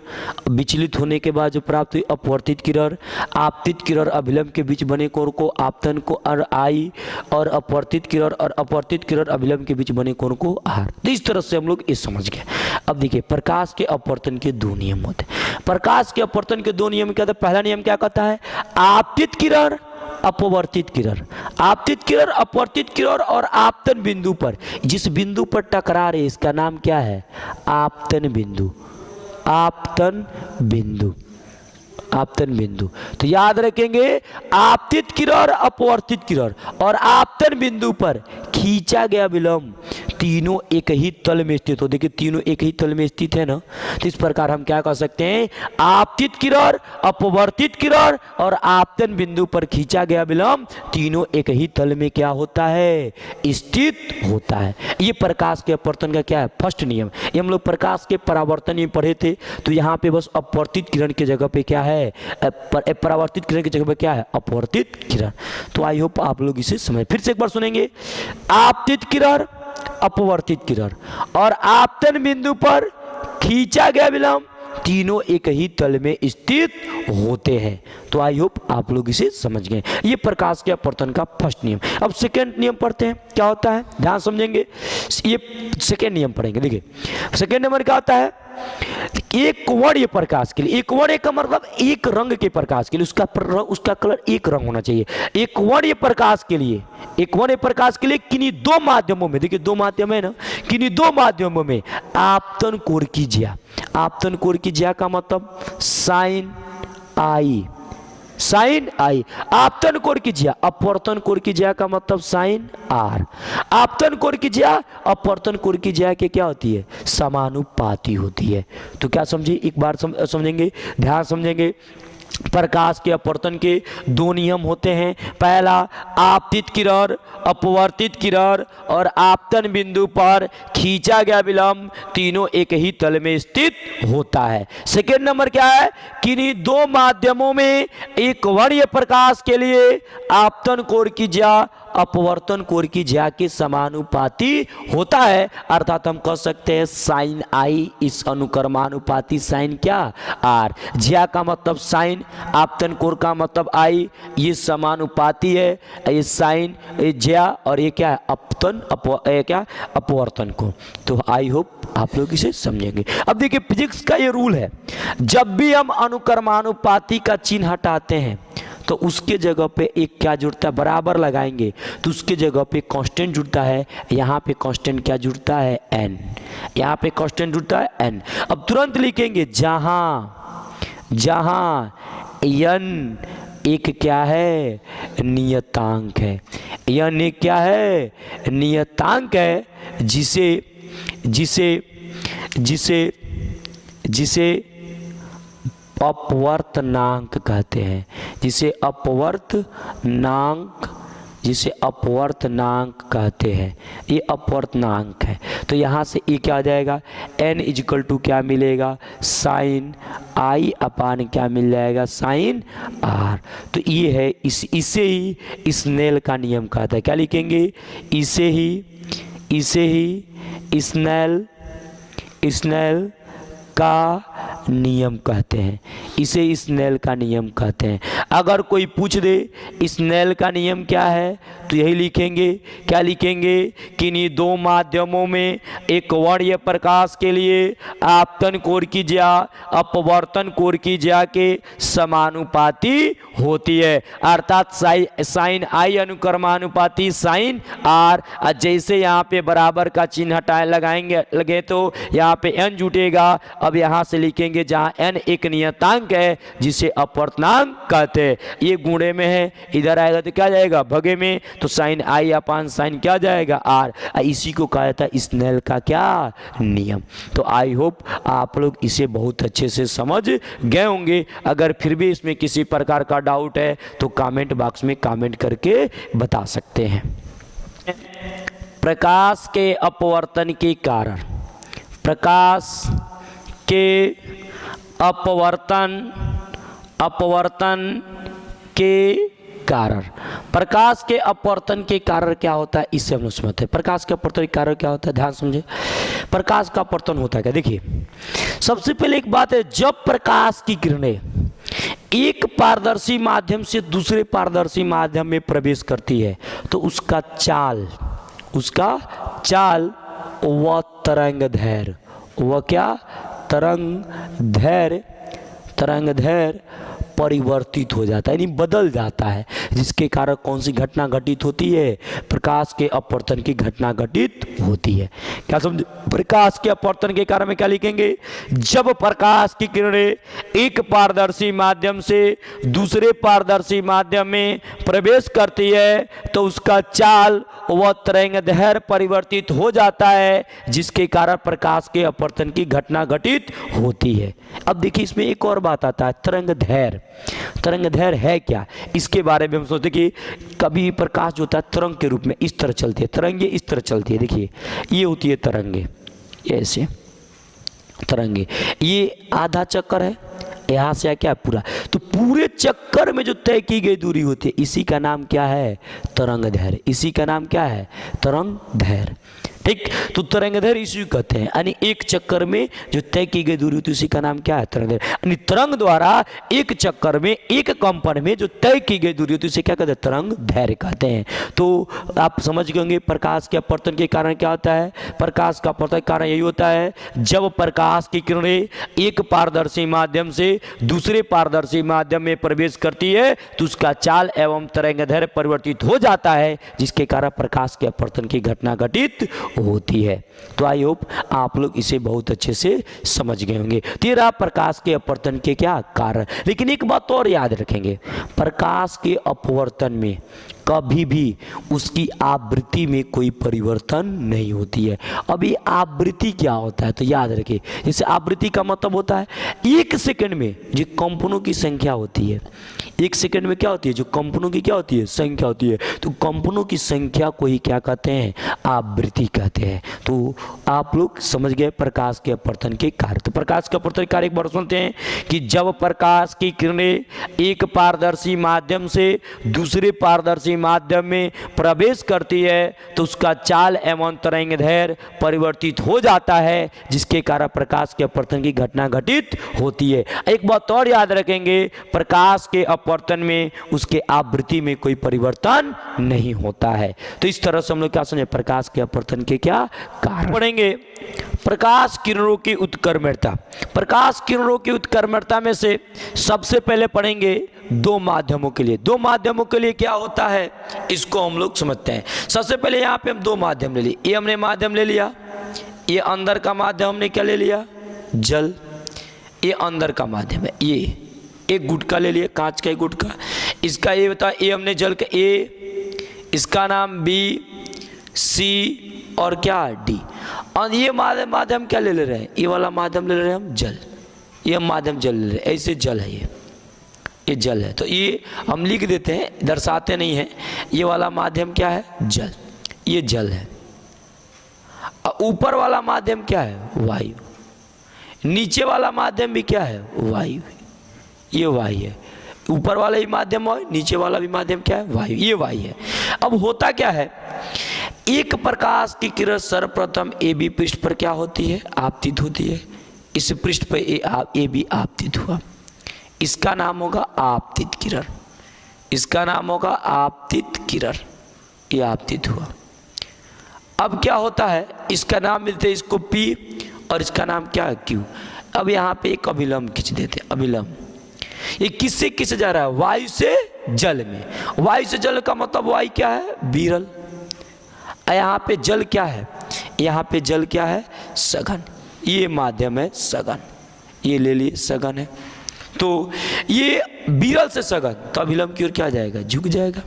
विचलित होने के बाद जो प्राप्त हुई अपवर्तित किरण, आपतित किरण अभिलंब के बीच बने कोण को आपतन को और आई, और अपवर्तित किरण और अपवर्तित किरण अभिलंब के बीच बने कोण को आर। तो इस तरह से हम लोग ये समझ गए। अब देखिए प्रकाश के अपवर्तन के दो नियम होते हैं। प्रकाश के अपवर्तन के दो नियम क्या होता है, पहला नियम क्या कहता है, आपतित किरण अपवर्तित किरण। आपतित किरण अपवर्तित किरण और आपतन बिंदु पर, जिस बिंदु पर टकरा रहे इसका नाम क्या है, आपतन बिंदु, आपतन बिंदु, आपतन बिंदु। तो याद रखेंगे आपतित किरण अपवर्तित किरण और आपतन बिंदु पर खींचा गया विलंब तीनों एक ही तल में स्थित हो। देखिए तीनों एक ही तल में स्थित है ना, तो इस प्रकार हम क्या कह सकते हैं, आपतित किरण अपवर्तित किरण और आपतन बिंदु पर खींचा गया विलंब तीनों एक ही तल में क्या होता है, स्थित होता है। ये प्रकाश के अपवर्तन का क्या है, फर्स्ट नियम। ये हम लोग प्रकाश के परावर्तन में पढ़े थे, तो यहाँ पे बस अपवर्तित किरण की जगह पे क्या है, परावर्तित किरण की जगह पे क्या है, अपवर्तित किरण। तो आई होप आप लोग इसे समझ। फिर से एक बार सुनेंगे, आपतित किरण अपवर्तित किरण और आपतन बिंदु पर खींचा गया विलंब तीनों एक ही तल में स्थित होते हैं। तो आई होप आप लोग इसे समझ गए। ये प्रकाश के अपवर्तन का फर्स्ट नियम। अब सेकेंड नियम पढ़ते हैं, क्या होता है, ध्यान समझेंगे। ये सेकेंड नियम पढ़ेंगे। देखिए सेकेंड नंबर क्या होता है, एक वर्णीय प्रकाश के लिए, एक वर्णीय का मतलब एक रंग के प्रकाश के लिए उसका कलर एक रंग होना चाहिए। एक वर्णीय प्रकाश के लिए, एक वर्णीय प्रकाश के लिए किन्हीं दो माध्यमों में, देखिए दो माध्यम है ना, किन्हीं दो माध्यमों में आपतन कोण की ज्या। आपतन कोण की ज्या का मतलब साइन आई, साइन आई। आपतन कोण की ज्या, अपवर्तन कोण की ज्या का मतलब साइन आर। आपतन कोण की ज्या अपवर्तन कोण की ज्या के क्या होती है, समानुपाती होती है। तो क्या समझे, एक बार समझेंगे, ध्यान समझेंगे। प्रकाश के अपवर्तन के दो नियम होते हैं। पहला, आपतित किरण, अपवर्तित किरण और आपतन बिंदु पर खींचा गया विलंब तीनों एक ही तल में स्थित होता है। सेकेंड नंबर क्या है, किन्हीं दो माध्यमों में एक वर्णीय प्रकाश के लिए आपतन कोण की ज्या अपवर्तन कोण की ज्या के समानुपाती होता है। अर्थात हम कह सकते हैं साइन आई इस अनुक्रमानुपाती साइन क्या, आर। ज्या का मतलब साइन, आपतन कोण का मतलब आई, ये समानुपाती है, ये साइन, ये ज्या और ये क्या है अपतन, क्या अपवर्तन कोण। तो आई होप आप लोग इसे समझेंगे। अब देखिए फिजिक्स का ये रूल है, जब भी हम अनुक्रमानुपाती का चिन्ह हटाते हैं तो उसके जगह पे एक क्या जुड़ता है, बराबर लगाएंगे तो उसके जगह पे कांस्टेंट जुड़ता है। यहाँ पे कांस्टेंट क्या जुड़ता है, n। यहाँ पे कांस्टेंट जुड़ता है n। अब तुरंत लिखेंगे जहाँ जहाँ n एक क्या है, नियतांक है। n एक क्या है, नियतांक है, जिसे जिसे जिसे जिसे अपवर्तनांक कहते हैं, जिसे अपवर्तनांक कहते हैं। ये अपवर्तनांक है। तो यहाँ से ये क्या आ जाएगा, n इजिकल टू क्या मिलेगा, साइन आई अपान क्या मिल जाएगा, साइन आर। तो ये है इसे ही स्नेल का नियम कहता है। क्या लिखेंगे, इसे ही स्नेल का नियम कहते हैं। इसे स्नेल का नियम कहते हैं। अगर कोई पूछ दे स्नेल का नियम क्या है तो यही लिखेंगे, क्या लिखेंगे, किन्हीं दो माध्यमों में एक वर्णीय प्रकाश के लिए आपतन कोण की ज्या अपवर्तन कोण की ज्या के समानुपाती होती है। अर्थात साइन आई अनुक्रमानुपाती साइन आर। जैसे यहाँ पे बराबर का चिन्ह हटाए लगे तो यहाँ पे n जुटेगा। अब यहाँ से लिखेंगे जहाँ n एक नियतांक है जिसे अपवर्तनांक कहते हैं। ये गुणे में है, इधर आएगा तो क्या जाएगा, भगे में, तो साइन आई अपान साइन क्या जाएगा, आर। इसी को कहा जाता है स्नेल का क्या नियम। तो आई होप आप लोग इसे बहुत अच्छे से समझ गए होंगे। अगर फिर भी इसमें किसी प्रकार का डाउट है तो कमेंट बॉक्स में कमेंट करके बता सकते हैं। प्रकाश के अपवर्तन के कारण, प्रकाश के अपवर्तन के कारण, प्रकाश के अपवर्तन के कारण क्या होता है, इससे हम लोग समझते हैं। प्रकाश के अपवर्तन के कारण क्या होता है, ध्यान समझे। प्रकाश का अपवर्तन होता है क्या, देखिए सबसे पहले एक बात है, जब प्रकाश की किरणें एक पारदर्शी माध्यम से दूसरे पारदर्शी माध्यम में प्रवेश करती है तो उसका चाल व तरंगदैर्घ्य, वह क्या, तरंगदैर्घ्य परिवर्तित हो जाता है, यानी बदल जाता है, जिसके कारण कौन सी घटना घटित होती है, प्रकाश के अपवर्तन की घटना घटित होती है। क्या समझे, प्रकाश के अपवर्तन के कारण में क्या लिखेंगे, जब प्रकाश की किरणें एक पारदर्शी माध्यम से दूसरे पारदर्शी माध्यम में प्रवेश करती है तो उसका चाल व तरंगदैर्घ्य परिवर्तित हो जाता है, जिसके कारण प्रकाश के अपवर्तन की घटना घटित होती है। अब देखिए इसमें एक और बात आता है, तरंगदैर्घ्य। तरंगदैर्घ्य है क्या, इसके बारे में हम सोचते कि कभी प्रकाश जो होता है तरंग के रूप में इस तरह चलती है, तरंगे इस तरह चलती है, देखिए ये होती है तरंगे, ऐसे तरंगे, ये आधा चक्कर है, यहाँ से क्या पूरा, तो पूरे चक्कर में जो तय की गई दूरी होती है इसी का नाम क्या है, तरंगदैर्घ्य। इसी का नाम क्या है, तरंगदैर्घ्य। ठीक, तो तरंगदैर्घ्य इसी को कहते हैं, यानी एक चक्कर में जो तय की गई दूरी होती है उसी का नाम क्या है, तरंगदैर्घ्य। यानी तरंग द्वारा एक चक्कर में एक कंपन में जो तय की गई दूरी होती है उसे क्या कहते हैं, तरंगदैर्घ्य कहते हैं। तो आप समझ गए होंगे प्रकाश के अपवर्तन के कारण क्या होता है। प्रकाश का अपवर्तन के कारण यही होता है जब प्रकाश की किरणें एक पारदर्शी माध्यम से दूसरे पारदर्शी माध्यम में प्रवेश करती है तो उसका चाल एवं तरंगदैर्घ्य परिवर्तित हो जाता है, जिसके कारण प्रकाश के अपवर्तन की घटना घटित होती है। तो आई होप आप लोग इसे बहुत अच्छे से समझ गए होंगे। तेरा प्रकाश के अपवर्तन के क्या कारण। लेकिन एक बात और याद रखेंगे, प्रकाश के अपवर्तन में कभी भी उसकी आवृत्ति में कोई परिवर्तन नहीं होती है। अभी आवृत्ति क्या होता है तो याद रखिए, जैसे आवृत्ति का मतलब होता है एक सेकंड में जो कंपनों की संख्या होती है, एक सेकंड में क्या होती है, जो कंपनों की क्या होती है, संख्या होती है। तो कंपनों की संख्या को ही क्या कहते हैं, आवृत्ति कहते हैं। तो आप लोग समझ गए प्रकाश के अपवर्तन के कार्य। तो प्रकाश के अपवर्तन के कार्य एक बार सुनते हैं कि जब प्रकाश की किरणें एक पारदर्शी माध्यम से दूसरे पारदर्शी माध्यम में प्रवेश करती है तो उसका चाल एवं तरंगदैर्घ्य परिवर्तित हो जाता है, जिसके कारण प्रकाश के अपवर्तन की घटना घटित होती है। एक बात और याद रखेंगे, प्रकाश के अपवर्तन में उसके आवृत्ति में कोई परिवर्तन नहीं होता है। तो इस तरह से हम लोग क्या समझे, प्रकाश के अपवर्तन के क्या कारण पढ़ेंगे। प्रकाश किरणों की उत्क्रमणता। प्रकाश किरणों की उत्क्रमणता में से सबसे पहले पढ़ेंगे दो माध्यमों के लिए। दो माध्यमों के लिए क्या होता है इसको हम लोग समझते हैं। सबसे पहले यहाँ पे हम दो माध्यम ले लिए। ये हमने माध्यम ले लिया, ये अंदर का माध्यम हमने क्या ले लिया, जल। ये अंदर का माध्यम है, ये एक गुटका ले लिया, कांच का एक गुटका। इसका ये बता, ये हमने जल का ए, इसका नाम बी, सी और क्या डी। और ये माध्यम क्या ले रहे हैं, ये वाला माध्यम ले रहे हैं हम जल। ये हम माध्यम जल ले रहे हैं, ऐसे जल है, ये जल है। तो ये हम लिख देते हैं, दर्शाते नहीं हैं। ये वाला माध्यम क्या है, जल, ये जल है। और ऊपर वाला माध्यम क्या है, वायु। नीचे वाला माध्यम भी क्या है, वायु, ये वायु है। ऊपर वाला भी माध्यम है, नीचे वाला भी माध्यम क्या है, वायु, ये वायु है। अब होता क्या है, एक प्रकाश की किरण सर्वप्रथम ए बी पृष्ठ पर क्या होती है, आपतित होती है। इस पृष्ठ पर ए बी आपतित हुआ, इसका नाम होगा आपतित किरण, इसका नाम होगा आपतित किरण। ये आपतित हुआ। अब क्या होता है, इसका नाम मिलते हैं इसको पी और इसका नाम क्या है, क्यू। अब यहाँ पे एक अभिलंब खींच देते हैं, अभिलंब। ये किससे किससे जा रहा है, वायु से जल में। वायु से जल का मतलब वायु क्या है, विरल। यहाँ पे जल क्या है, यहाँ पे जल क्या है, सघन। ये माध्यम है सघन, ये ले लिए सघन है। तो ये विरल से सघन, तो अभिलंब की ओर क्या जाएगा, झुक जाएगा।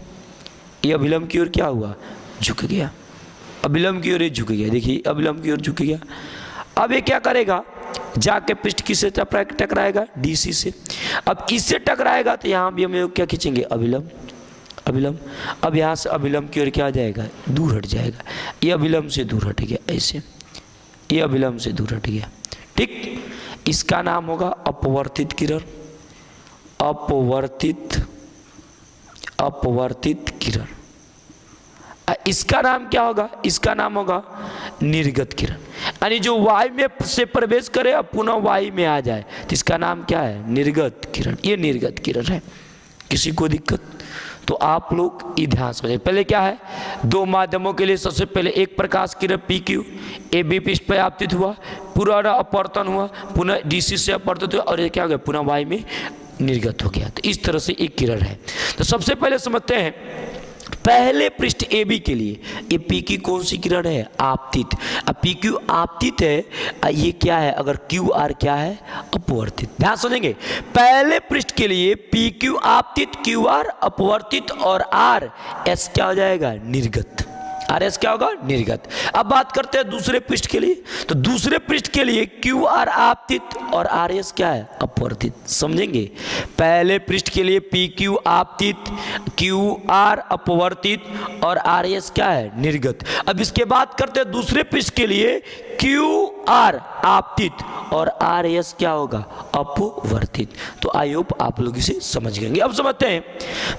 ये अभिलंब की ओर क्या हुआ, झुक गया। अभिलंब की ओर ये झुक गया, देखिए अभिलंब की ओर झुक गया। अब ये क्या करेगा, जाके पृष्ठ किससे टकराएगा, डीसी से। अब इससे टकराएगा तो यहाँ भी हम लोग क्या खींचेंगे, अभिलंब, अभिलंब। अब यहाँ से अभिलंब की ओर क्या जाएगा, दूर हट जाएगा। ये अभिलंब से दूर हट गया, ऐसे ये अभिलंब से दूर हट गया। ठीक, इसका नाम होगा अपवर्तित किरण, अपवर्तित किरण। इसका नाम क्या होगा, इसका नाम होगा निर्गत किरण। यानी जो वायु में से प्रवेश करे और पुनः वायु में आ जाए तो इसका नाम क्या है, निर्गत किरण। ये निर्गत किरण है। किसी को दिक्कत तो आप लोग ये ध्यान समझे। पहले क्या है, दो माध्यमों के लिए सबसे पहले एक प्रकाश किरण पी क्यू ए बी पृष्ठ पर आपतित हुआ, पूरा अपवर्तन हुआ, पुनः डीसी से अपवर्तित हुआ और ये क्या हो गया, पुनः वायु में निर्गत हो गया। तो इस तरह से एक किरण है। तो सबसे पहले समझते हैं पहले पृष्ठ ए बी के लिए ये पी क्यू कौन सी किरण है, आपतित। अब पी क्यू आपतित है, ये क्या है, अगर क्यू आर क्या है, अपवर्तित। ध्यान सुनेंगे, पहले पृष्ठ के लिए पी क्यू आपतित, क्यू आर अपवर्तित और आर एस क्या हो जाएगा, निर्गत। आर एस क्या होगा, निर्गत। अब बात करते हैं दूसरे पृष्ठ के लिए। तो दूसरे पृष्ठ के लिए क्यू आर आपतित और आर एस क्या है, अपवर्तित। समझेंगे, पहले पृष्ठ के लिए पी क्यू आपतित, क्यू आर अपवर्तित और आर एस क्या है, निर्गत। अब इसके बाद करते हैं दूसरे पृष्ठ के लिए क्यू आर आपतित और आर एस क्या होगा, अपवर्तित। तो आई होप आप लोग इसे समझ गएंगे। अब समझते हैं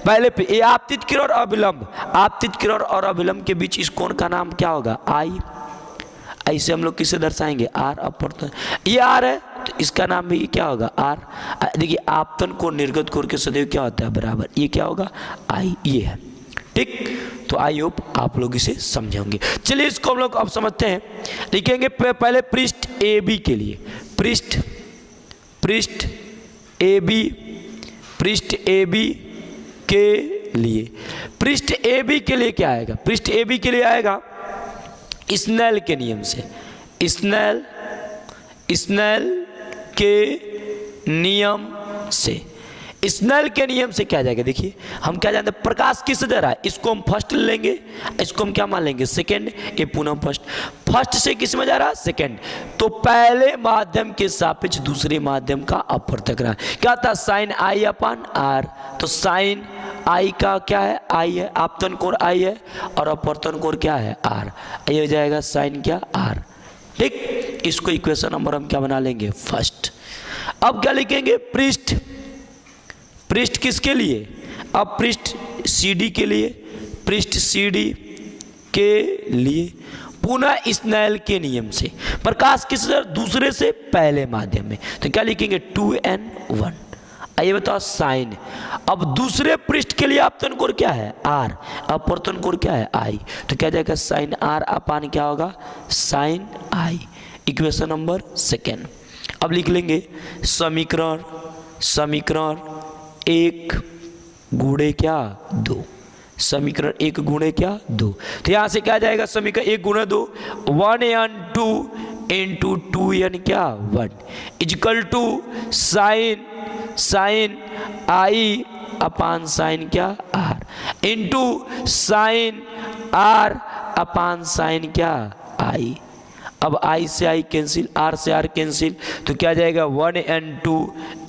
पहले ये आपतित किरण और अभिलंब, आपतित किरण और अभिलंब के बीच इस कोण का नाम क्या होगा, आई। ऐसे हम लोग किसे दर्शाएंगे, आर अपवर्तन। ये आर है तो इसका नाम भी क्या होगा, आर। देखिए आपतन कोण निर्गत कोण के सदैव क्या होता है, बराबर। ये क्या होगा, आई, ये है। ठीक, तो आई होप आप लोग इसे समझे होंगे। चलिए इसको हम लोग अब समझते हैं। लिखेंगे पहले पृष्ठ ए बी के लिए, पृष्ठ ए बी, पृष्ठ ए बी के लिए, पृष्ठ ए बी के लिए क्या आएगा, पृष्ठ ए बी के लिए आएगा स्नेल के नियम से, स्नेल के नियम से। स्नेल के नियम से क्या जाएगा, देखिए हम क्या जानते हैं, प्रकाश किस दे रहा है, इसको हम फर्स्ट ले लेंगे, इसको हम क्या मान लेंगे, सेकेंड। ये पुनः फर्स्ट से किस में जा रहा है, सेकेंड। तो पहले माध्यम के सापेक्ष दूसरे माध्यम का अपवर्तक रहा, क्या था, साइन आई अपान आर। तो साइन आई का क्या है, आई है, आपतन कोण आई है, और अपवर्तन कोण क्या है, आर। ये हो जाएगा साइन क्या, आर। ठीक, इसको इक्वेशन नंबर हम क्या बना लेंगे, फर्स्ट। अब क्या लिखेंगे, पृष्ठ किसके लिए, अब पृष्ठ CD के लिए, पृष्ठ CD के लिए पुनः स्नेल के नियम से प्रकाश किस दूसरे से पहले माध्यम में। तो क्या लिखेंगे, 2n1। आइए बताओ साइन। अब दूसरे पृष्ठ के लिए आपतन कोण क्या है, आर, अपवर्तन कोण क्या है, आई। तो क्या जाएगा, साइन आर अपान क्या होगा, sine i. Equation number second. अब लिख लेंगे समीकरण 1 गुणे क्या 2, समीकरण 1 गुणे क्या 2। तो यहां से क्या जाएगा, समीकरण 1 गुणे 2, 1n2 इंटू 2n क्या 1 is equal to sine i upon sine क्या r into sine r upon sine क्या आई। अब आई से आई कैंसिल, आर से आर कैंसिल, तो क्या जाएगा 1n2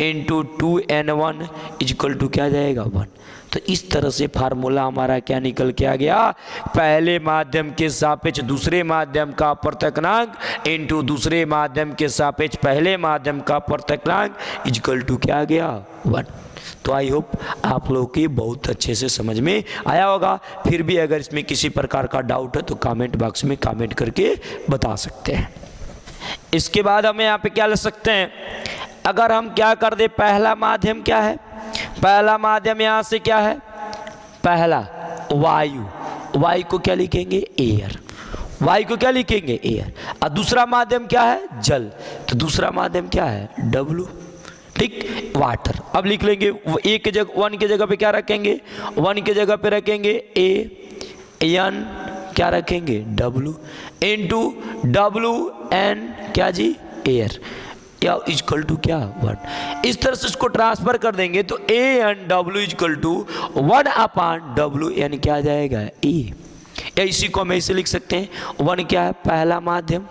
into 2n1 is equal to क्या जाएगा 1। तो इस तरह से फार्मूला हमारा क्या निकल के आ गया, पहले माध्यम के सापेक्ष दूसरे माध्यम का अपवर्तनांक इंटू दूसरे माध्यम के सापेक्ष पहले माध्यम का अपवर्तनांक इजकल टू क्या आ गया 1। तो आई होप आप लोगों की बहुत अच्छे से समझ में आया होगा। फिर भी अगर इसमें किसी प्रकार का डाउट है तो कमेंट बॉक्स में कमेंट करके बता सकते हैं। इसके बाद हम यहाँ पे क्या ले सकते हैं, अगर हम क्या कर दे, पहला माध्यम क्या है, पहला माध्यम यहाँ से क्या है, पहला वायु, वायु को क्या लिखेंगे एयर, वायु को क्या लिखेंगे एयर। और दूसरा माध्यम क्या है जल, तो दूसरा माध्यम क्या है डब्लू, ठीक वाटर। अब लिख लेंगे एक के जगह, वन के जगह पे क्या रखेंगे, वन के जगह पे रखेंगे ए एन क्या रखेंगे डब्लू इंटू डब्लू एन क्या जी एयर या इजकल टू क्या 1। इस तरह से इसको ट्रांसफर कर देंगे तो ए एन डब्ल्यू इजकल टू 1 अपान डब्ल्यू एन क्या आ जाएगा ए। या इसी को हम ऐसे लिख सकते हैं, 1 क्या है पहला माध्यम,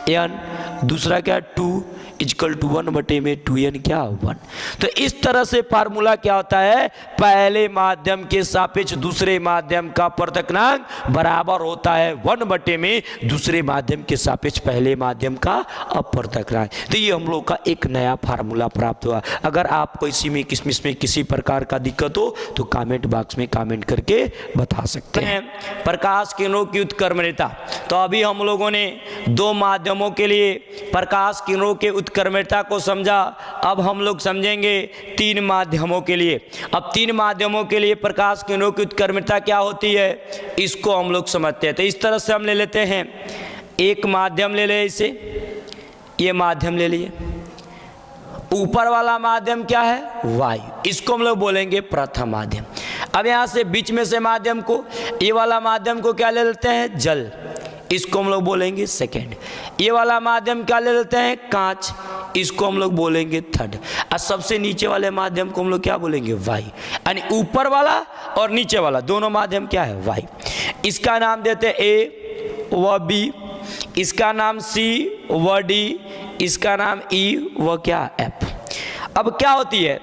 एन दूसरा क्या 2 इजकल टू 1 बटे में 2n क्या 1। तो इस तरह से फार्मूला क्या होता है, पहले माध्यम के सापेक्ष दूसरे माध्यम का अपवर्तनांक बराबर होता है 1 बटे में दूसरे माध्यम के सापेक्ष पहले माध्यम का अपवर्तनांक। तो ये हम लोग का एक नया फार्मूला प्राप्त हुआ। अगर आपको इसी में किसमें किसी प्रकार का दिक्कत हो तो कमेंट बॉक्स में कमेंट करके बता सकते हैं। प्रकाश किरणों की उत्क्रमणीयता, तो अभी हम लोगों ने 2 माध्यमों के लिए प्रकाश किरणों के उत्क्रमणीयता को समझा। अब हम लोग समझेंगे 3 माध्यमों के लिए। अब 3 माध्यमों के लिए प्रकाश किरणों की उत्क्रमणीयता क्या होती है इसको हम लोग समझते हैं। तो इस तरह से हम ले लेते हैं, एक माध्यम ले ले, इसे ये माध्यम ले लिए, ऊपर वाला माध्यम क्या है वायु, इसको हम लोग बोलेंगे प्रथम माध्यम। अब यहाँ से बीच में से माध्यम को, ये वाला माध्यम को क्या ले लेते हैं जल, इसको हम लोग बोलेंगे सेकेंड। ये वाला माध्यम क्या ले लेते हैं कांच, इसको हम लोग बोलेंगे थर्ड। और सबसे नीचे वाले माध्यम को हम लोग क्या बोलेंगे वायु। यानी ऊपर वाला और नीचे वाला दोनों माध्यम क्या है वायु। इसका नाम देते हैं ए व बी, इसका नाम सी व डी, इसका नाम ई व क्या एफ। अब क्या होती है,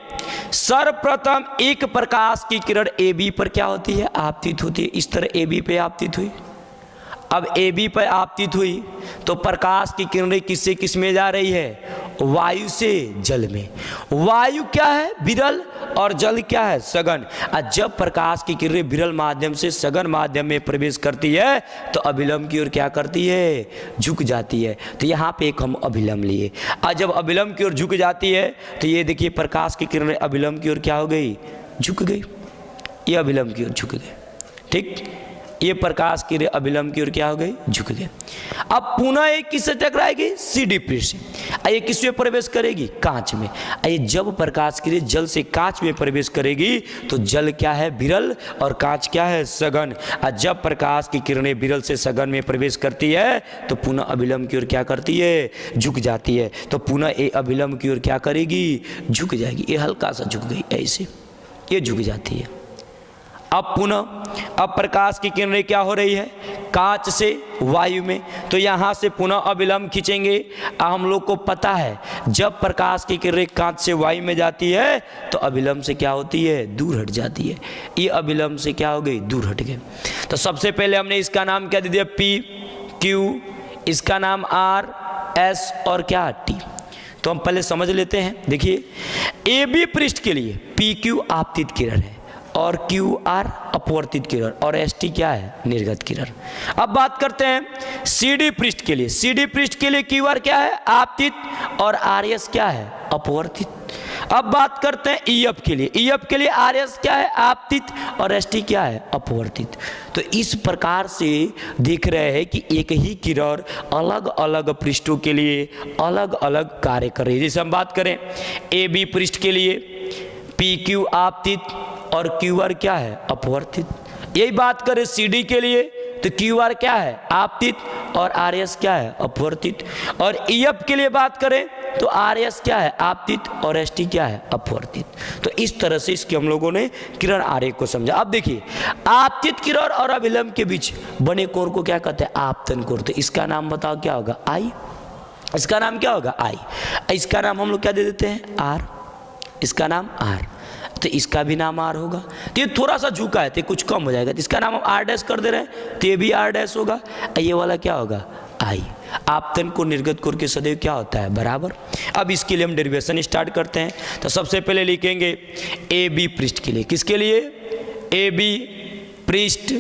सर्वप्रथम एक प्रकाश की किरण ए बी पर क्या होती है आपतित होती है। इस तरह ए बी पे आपतित हुई। अब ए बी पर आपतित हुई तो प्रकाश की किरणें किससे किस में जा रही है वायु से जल में। वायु क्या है? विरल, और जल क्या है? सघन। और जब प्रकाश की किरणें विरल माध्यम से सघन माध्यम में प्रवेश करती है तो अभिलंब की ओर क्या करती है? झुक जाती है। तो यहाँ पे एक हम अभिलंब लिए, और जब अभिलंब की ओर झुक जाती है तो ये देखिए प्रकाश की किरणें अभिलंब की ओर क्या हो गई? झुक गई। ये अभिलंब की ओर झुक गए, ठीक। ये प्रकाश की किरण अभिलंब की ओर क्या हो गई? झुक गए। अब पुनः एक किससे टकराएगी? सीडी पृष्ठ से। ये किस में प्रवेश करेगी? कांच में। ये जब प्रकाश की किरण जल से कांच में प्रवेश करेगी तो जल क्या है? विरल, और कांच क्या है? सघन। और जब प्रकाश की किरणें विरल से सघन में प्रवेश करती है तो पुनः अभिलंब की ओर क्या करती है? झुक जाती है। तो पुनः ये अभिलंब की ओर क्या करेगी? झुक जाएगी। ये हल्का सा झुक गई, ऐसे ये झुक जाती है। अब पुनः अब प्रकाश की किरणें क्या हो रही है? कांच से वायु में। तो यहाँ से पुनः अभिलंब खींचेंगे। हम लोग को पता है जब प्रकाश की किरणें कांच से वायु में जाती है तो अभिलंब से क्या होती है? दूर हट जाती है। ये अभिलंब से क्या हो गई? दूर हट गए। तो सबसे पहले हमने इसका नाम क्या दे दिया? पी क्यू, इसका नाम आर एस और क्या? टी। तो हम पहले समझ लेते हैं। देखिए ए बी पृष्ठ के लिए पी क्यू आपतित किरण है, और क्यू आर अपवर्तित किरण, और एस टी क्या है? निर्गत किरण। अब बात करते हैं सीडी पृष्ठ के लिए। सीडी पृष्ठ के लिए क्यू आर क्या है? आपतित, और आर एस क्या है? अपवर्तित। अब बात करते हैं ईएफ के लिए। ईएफ के लिए आर एस क्या है? आपतित, और एस टी क्या है? अपवर्तित। तो इस प्रकार से देख रहे हैं कि एक ही किरण अलग अलग पृष्ठों के लिए अलग अलग कार्य कर रही है। जैसे हम बात करें ए बी पृष्ठ के लिए पी क्यू आपतित और क्यू आर क्या है? अपवर्तित। यही बात करें सीडी के लिए तो क्यू आर क्या है? आपतित, और आर एस क्या है? अपवर्तित। और ईएफ के लिए बात करें तो आर एस क्या है? आपतित, और एस टी क्या है? अपवर्तित। तो इस तरह से इसके हम लोगों ने किरण आरेख को समझा। अब देखिए आपतित किरण और अभिलंब के बीच बने कोण को क्या कहते हैं? आपतन कोण। तो इसका नाम बताओ क्या होगा? आई। इसका नाम क्या होगा? आई। इसका नाम हम लोग क्या दे देते हैं? आर। इसका नाम आर। तो इसका भी नाम आर होगा। तो ये थोड़ा सा झुका है तो कुछ कम हो जाएगा, तो इसका नाम हम आर डैश कर दे रहे हैं, तो ये भी आर डैश होगा। ये वाला क्या होगा? आई। आपतन को निर्गत कोण के सदैव क्या होता है? बराबर। अब इसके लिए हम डेरिवेशन स्टार्ट करते हैं। तो सबसे पहले लिखेंगे ए बी पृष्ठ के लिए। किसके लिए? ए बी पृष्ठ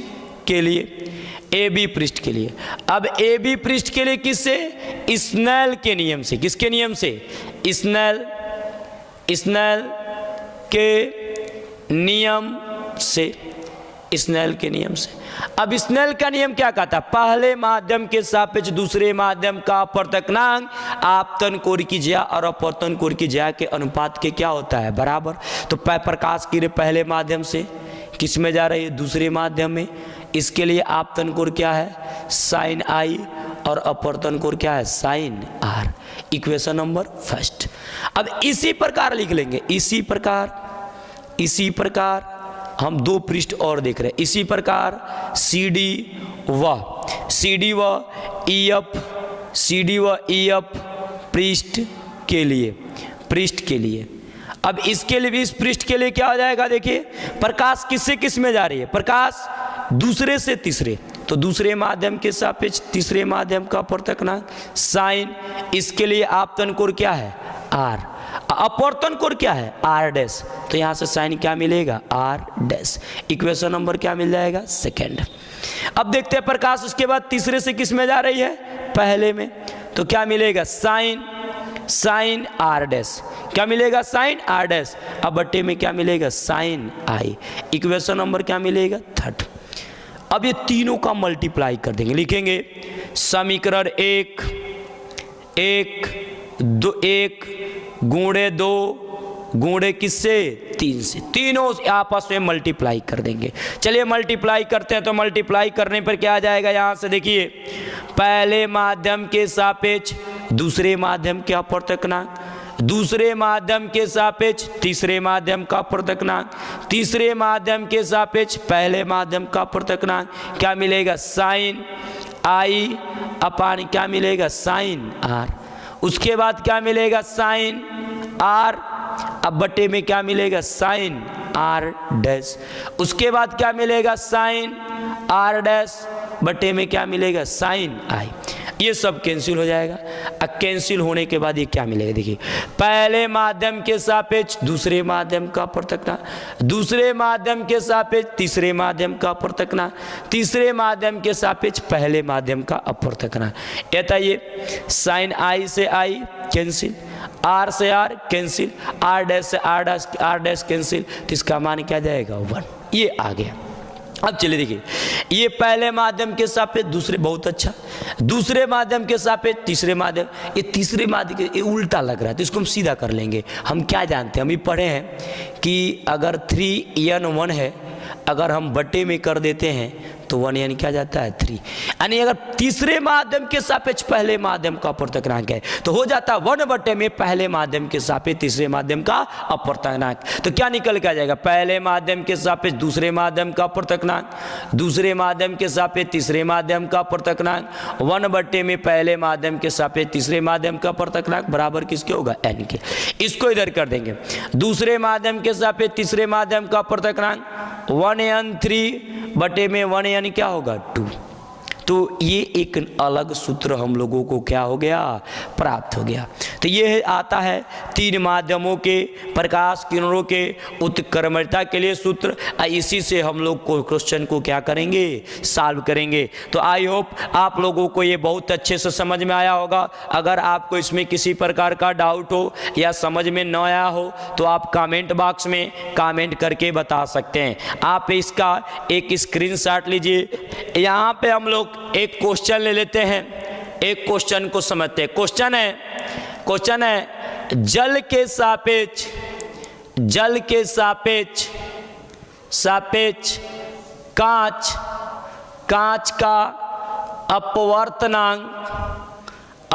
के लिए। ए बी पृष्ठ के लिए। अब ए बी पृष्ठ के लिए किससे? स्नेल के नियम से। किसके नियम से? स्नेल के नियम से। स्नेल के नियम से। अब स्नेल का नियम क्या कहता है? पहले माध्यम के सापेक्ष दूसरे माध्यम का अपवर्तनांक आपतन कोण की ज्या और अपवर्तन कोण की ज्या के अनुपात के क्या होता है? बराबर। तो प्रकाश की किरण पहले माध्यम से किस में जा रही है? दूसरे माध्यम में। इसके लिए आपतन कोण क्या है? साइन आई, और अपवर्तन कोण क्या है? Sine r. Equation number first. अब इसी प्रकार लिख लेंगे। इसी प्रकार हम दो पृष्ठ और देख रहे हैं। इसी प्रकार सीडी व ईएफ पृष्ठ के लिए। अब इसके लिए भी इस पृष्ठ के लिए क्या हो जाएगा? देखिए प्रकाश किससे किस में जा रही है? प्रकाश दूसरे से तीसरे, तो दूसरे माध्यम के सापेक्ष तीसरे माध्यम का अपवर्तनांक साइन। इसके लिए आपतन कोण क्या है? आर। अपवर्तन कोण क्या है? R dash. तो यहाँ से साइन क्या मिलेगा? Are dash. इक्वेशन नंबर क्या मिल जाएगा? सेकेंड। अब देखते हैं प्रकाश उसके बाद तीसरे से किस में जा रही है? पहले में। तो क्या मिलेगा? Sine r dash. क्या मिलेगा? Sine r dash. अब बट्टे में क्या मिलेगा? Sine i. इक्वेशन नंबर क्या मिलेगा? थर्ड। अब ये तीनों का मल्टीप्लाई कर देंगे। लिखेंगे समीकरण 1 गुणे 2 गुणे किससे? 3 से। तीनों आपस में मल्टीप्लाई कर देंगे। चलिए मल्टीप्लाई करते हैं। तो मल्टीप्लाई करने पर क्या आ जाएगा? यहाँ से देखिए पहले माध्यम के सापेक्ष दूसरे माध्यम के अपवर्तनांक, दूसरे माध्यम के सापेक्ष तीसरे माध्यम का अपवर्तनांक, तीसरे माध्यम के सापेक्ष पहले माध्यम का अपवर्तनांक। क्या मिलेगा? साइन आई अपान क्या मिलेगा? Sine r. उसके बाद क्या मिलेगा? Sine r. अब बटे में क्या मिलेगा? Sine r dash. उसके बाद क्या मिलेगा? Sine r dash. बटे में क्या मिलेगा? Sine i. ये सब कैंसिल हो जाएगा। अब कैंसिल होने के बाद ये क्या मिलेगा, देखिए पहले माध्यम के सापेक्ष दूसरे माध्यम का अपवर्तकनांक, दूसरे माध्यम के सापेक्ष तीसरे माध्यम का अपवर्तकनांक, तीसरे माध्यम के सापेक्ष पहले माध्यम का अपवर्तकनांक। ये साइन आई से आई कैंसिल, आर से आर कैंसिल, आर डैश से आर डैश कैंसिल, तो इसका मान क्या जाएगा 1। ये आ गया। अब चलिए देखिए, ये पहले माध्यम के सापेक्ष दूसरे, बहुत अच्छा, दूसरे माध्यम के सापेक्ष तीसरे माध्यम, ये तीसरे माध्यम के, ये उल्टा लग रहा है तो इसको हम सीधा कर लेंगे। हम क्या जानते हैं, हम ये पढ़े हैं कि अगर 3n1 है, अगर हम बटे में कर देते हैं तो 1 यानी क्या जाता है 3, यानी अगर तीसरे माध्यम के सापेक्ष पहले माध्यम का अपवर्तकनांक है तो हो जाता है 1 बटे में पहले माध्यम के सापेक्ष तीसरे माध्यम का अपवर्तकनांक। तो क्या निकल के आ जाएगा, पहले माध्यम के सापेक्ष दूसरे माध्यम का अपवर्तकनांक, दूसरे माध्यम के सापेक्ष तीसरे माध्यम का अपवर्तकनांक, 1 बटे में पहले माध्यम के सापेक्ष तीसरे माध्यम का अपवर्तकनांक बराबर किसके होगा, n के। इसको इधर कर देंगे, दूसरे माध्यम के सापेक्ष तीसरे माध्यम का अपवर्तकनांक 1n3 बटे में 1 यानी क्या होगा 2। तो ये एक अलग सूत्र हम लोगों को क्या हो गया, प्राप्त हो गया। तो ये आता है तीन माध्यमों के प्रकाश किरणों के उत्क्रमणिकता के लिए सूत्र। इसी से हम लोग को क्वेश्चन को क्या करेंगे, सॉल्व करेंगे। तो आई होप आप लोगों को ये बहुत अच्छे से समझ में आया होगा। अगर आपको इसमें किसी प्रकार का डाउट हो या समझ में न आया हो तो आप कमेंट बॉक्स में कमेंट करके बता सकते हैं। आप इसका एक स्क्रीनशॉट लीजिए। यहाँ पे हम लोग एक क्वेश्चन ले लेते हैं, एक क्वेश्चन को समझते हैं। क्वेश्चन है जल के सापेक्ष कांच का अपवर्तनांक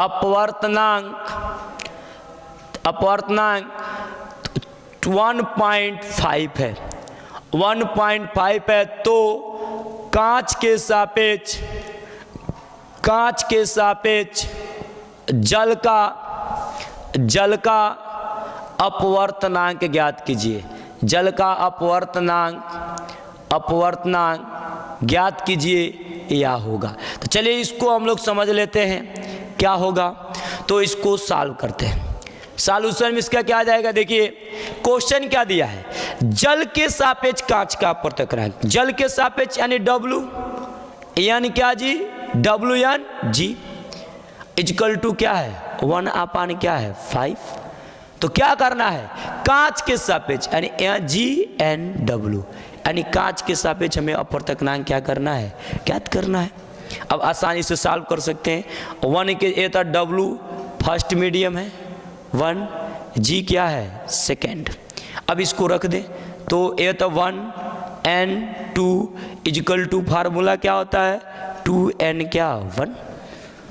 1.5 है, 1.5 है। तो कांच के सापेक्ष जल का अपवर्तनांक ज्ञात कीजिए। जल का अपवर्तनांक ज्ञात कीजिए, या होगा। तो चलिए इसको हम लोग समझ लेते हैं क्या होगा। तो इसको सॉल्व करते हैं। सॉल्यूशन में इसका क्या आ जाएगा, देखिए क्वेश्चन क्या दिया है, जल के सापेक्ष कांच का अपवर्तनांक, जल के सापेक्ष यानी W यानी क्या जी, WN इक्वल टू क्या है 1 क्या है 5। तो क्या करना है, कांच के सापेक्ष यानी GNW यानी कांच के सापेक्ष हमें अपवर्तनांक क्या करना है, ज्ञात करना है। अब आसानी से सॉल्व कर सकते हैं। 1 के ये तो W फर्स्ट मीडियम है, 1 G क्या है सेकेंड। अब इसको रख दें तो ये तो 1N2 इक्वल टू फार्मूला क्या होता है 2N क्या 1,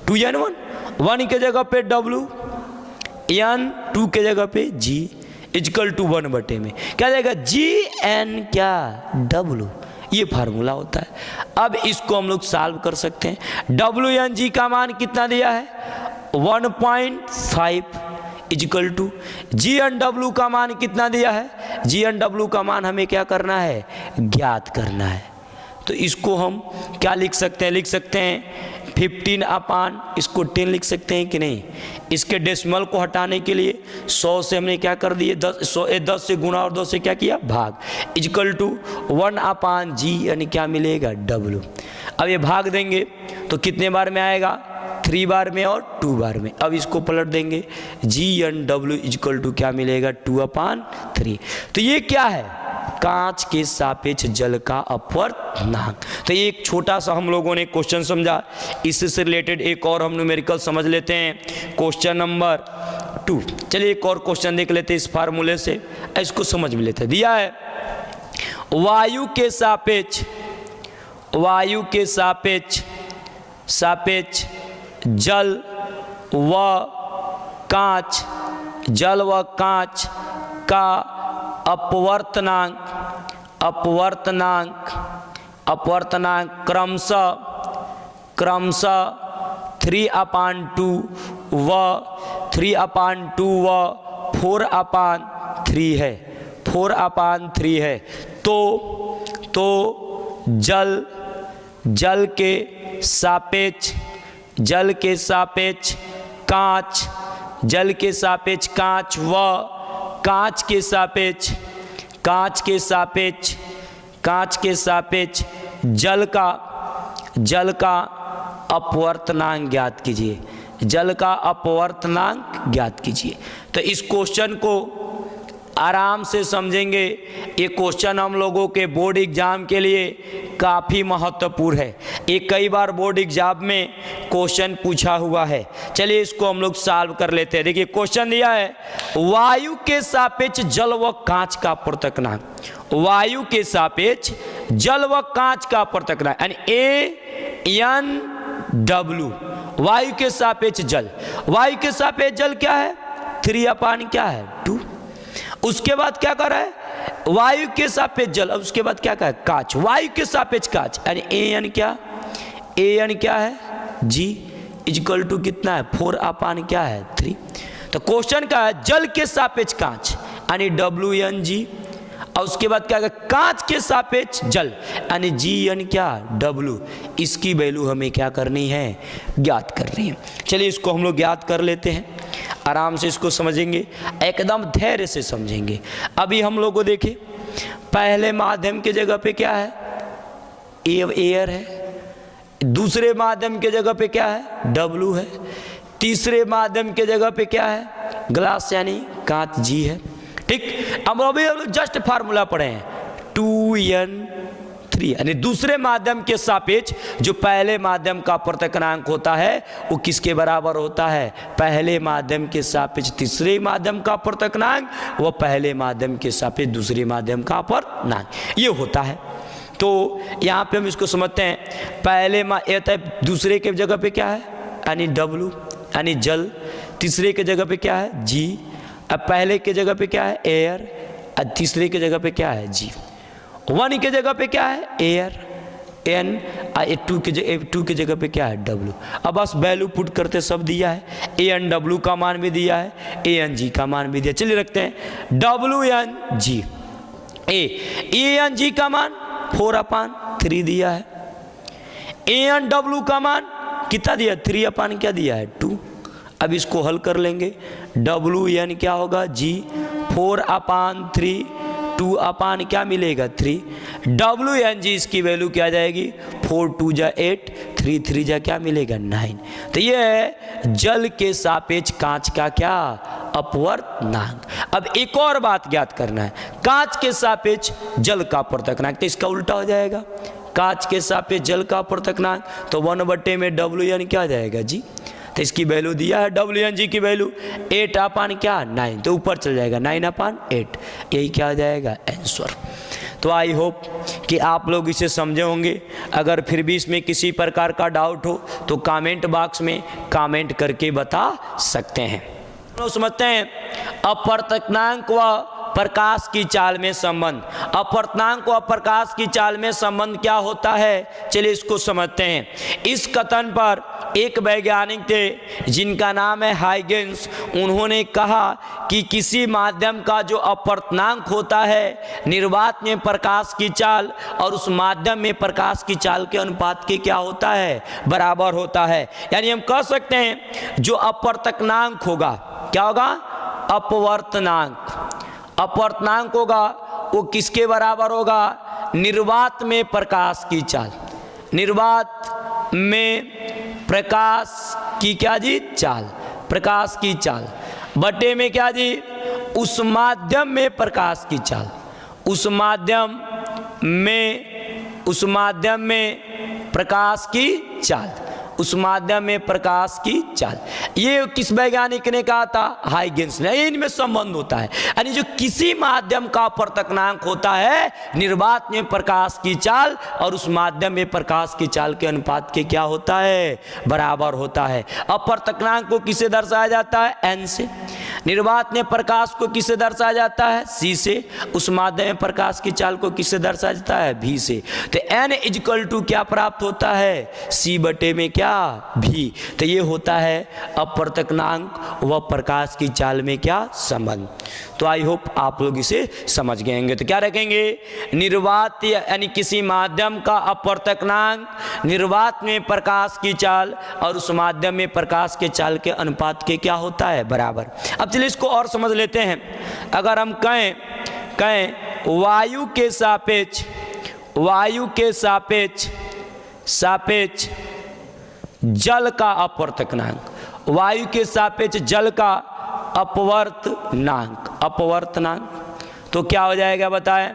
2N1, 1 के जगह पे W, N 2 के जगह पे G इक्वल टू 1 बटे में क्या जाएगा GN क्या W। ये फार्मूला होता है। अब इसको हम लोग सॉल्व कर सकते हैं। WNG का मान कितना दिया है 1.5 इक्वल टू GNW का मान कितना दिया है, GNW का मान हमें क्या करना है, ज्ञात करना है। तो इसको हम क्या लिख सकते हैं, लिख सकते हैं 15 इसको 10 लिख सकते हैं कि नहीं। इसके डेसिमल को हटाने के लिए 100 से हमने क्या कर दिए 10 से गुणा और 2 से क्या किया भाग, इक्वल टू 1/G यानी क्या मिलेगा W। अब ये भाग देंगे तो कितने बार में आएगा 3 बार में और 2 बार में। अब इसको पलट देंगे GNW इक्वल टू क्या मिलेगा 2/3। तो ये क्या है, कांच के सापेक्ष जल का अपवर्तनांक। तो ये एक छोटा सा हम लोगों ने क्वेश्चन समझा। इससे रिलेटेड एक और हम न्यूमेरिकल समझ लेते हैं, क्वेश्चन नंबर 2। चलिए एक और क्वेश्चन देख लेते हैं इस फार्मूले से, इसको समझ में लेते हैं। दिया है वायु के सापेक्ष जल व कांच का अपवर्तनांक क्रमशः 3/2 व 4/3 है, 4/3 है। तो जल के सापेक्ष जल के सापेक्ष कांच, जल के सापेक्ष कांच व कांच के सापेक्ष जल का अपवर्तनांक ज्ञात कीजिए। जल का अपवर्तनांक ज्ञात कीजिए। तो इस क्वेश्चन को आराम से समझेंगे। ये क्वेश्चन हम लोगों के बोर्ड एग्जाम के लिए काफ़ी महत्वपूर्ण है। ये कई बार बोर्ड एग्जाम में क्वेश्चन पूछा हुआ है। चलिए इसको हम लोग सॉल्व कर लेते हैं। देखिए क्वेश्चन दिया है, वायु के सापेक्ष जल व कांच का अपवर्तनांक। वायु के सापेक्ष जल व कांच का अपवर्तनांक यानी ANW। वायु के सापेक्ष जल, वायु के सापेक्ष जल क्या है 3 क्या है 2। उसके बाद क्या कर रहा है, वायु के सापेक्ष जल, अब उसके बाद क्या कहा कांच, वायु के सापेक्ष कांच यानी AN क्या है G इक्वल टू कितना है 4 क्या है 3। तो क्वेश्चन का है जल के सापेक्ष कांच यानी WNG, और उसके बाद क्या है कांच के सापेक्ष जल यानी GN क्या W। इसकी वैल्यू हमें क्या करनी है, ज्ञात करनी है। चलिए इसको हम लोग ज्ञात कर लेते हैं। आराम से इसको समझेंगे, एकदम धैर्य से समझेंगे। अभी हम लोग को देखें, पहले माध्यम के जगह पे क्या है एयर है, दूसरे माध्यम के जगह पे क्या है W है, तीसरे माध्यम के जगह पे क्या है ग्लास यानी कांच G है। ठीक, अब अभी हम लोग जस्ट फार्मूला पढ़े हैं 2N3 यानी दूसरे माध्यम के सापेक्ष जो पहले माध्यम का अपवर्तनांक होता है वो किसके बराबर होता है, पहले माध्यम के सापेक्ष तीसरे माध्यम का अपवर्तनांक व पहले माध्यम के सापेक्ष दूसरे माध्यम का अपवर्तनांक, ये होता है। तो यहाँ पे हम इसको समझते हैं, पहले दूसरे के जगह पे क्या है यानी W यानी जल, तीसरे के जगह पे क्या है G, अब पहले के जगह पे क्या है एयर, और तीसरे के जगह पे क्या है G। 1 के जगह पे क्या है एयर N, और 2 के जगह पे क्या है W। अब बस वैल्यू पुट करते सब दिया है, ANW का मान भी दिया है, ANG का मान भी दिया। चलिए रखते हैं WNG, ANG का मान 4/3 दिया है, ANW का मान कितना दिया 3 क्या दिया है 2। अब इसको हल कर लेंगे, WN क्या होगा G 4/3 2 क्या मिलेगा 3, WNG इसकी वैल्यू क्या जाएगी 4 2 जा 8 3 3 जा क्या मिलेगा 9। तो ये है जल के सापेक्ष कांच का क्या अपवर्तनांक। अब एक और बात ज्ञात करना है, कांच के सापेक्ष जल का अपवर्तनांक, तो इसका उल्टा हो जाएगा, कांच के सापेक्ष जल का अपवर्तनांक तो 1/में WN क्या आ जाएगा G। तो इसकी वैल्यू दिया है WNG की वैल्यू 8 क्या 9, तो ऊपर चल जाएगा 9/8, यही क्या आ जाएगा आंसर। तो आई होप कि आप लोग इसे समझे होंगे। अगर फिर भी इसमें किसी प्रकार का डाउट हो तो कमेंट बॉक्स में कमेंट करके बता सकते हैं। तो समझते हैं अपवर्तनांक व प्रकाश की चाल में संबंध। अपवर्तनांक व प्रकाश की चाल में संबंध क्या होता है, चलिए इसको समझते हैं। इस कथन पर एक वैज्ञानिक थे जिनका नाम है हाइगेंस, उन्होंने कहा कि किसी माध्यम का जो अपवर्तनांक होता है निर्वात में प्रकाश की चाल और उस माध्यम में प्रकाश की चाल के अनुपात के क्या होता है बराबर होता है। यानी हम कह सकते हैं जो अपवर्तनांक होगा क्या होगा अपवर्तनांक होगा वो किसके बराबर होगा, निर्वात में प्रकाश की चाल, निर्वात में प्रकाश की क्या जी चाल, प्रकाश की चाल बटे में क्या जी उस माध्यम में प्रकाश की चाल, उस माध्यम में प्रकाश की चाल, उस माध्यम में प्रकाश की चाल। ये किस वैज्ञानिक ने कहा था, हाइगेंस ने। इनमें संबंध होता है, यानी जो किसी माध्यम का अपवर्तनांक होता है निर्वात में प्रकाश की चाल और उस माध्यम में प्रकाश की चाल के अनुपात के क्या होता है बराबर होता है। अपवर्तनांक को किसे दर्शाया जाता है N से, निर्वात में प्रकाश को किसे दर्शाया जाता है C से, उस माध्यम में प्रकाश की चाल को किसे दर्शाया जाता है V से। तो N इक्वल टू क्या प्राप्त होता है C बटे में क्या क्या भी। तो ये होता है अपवर्तनांक व प्रकाश की चाल में क्या संबंध। तो आई होप आप लोग इसे समझ गए होंगे। तो क्या रखेंगे, निर्वात यानी किसी माध्यम का अपवर्तनांक निर्वात में प्रकाश की चाल और उस माध्यम में प्रकाश के चाल के अनुपात के क्या होता है, बराबर। अब चलिए इसको और समझ लेते हैं। अगर हम कहें वायु के सापेक्ष जल का अपवर्तनांक, वायु के सापेक्ष जल का अपवर्तनांक तो क्या हो जाएगा बताएं,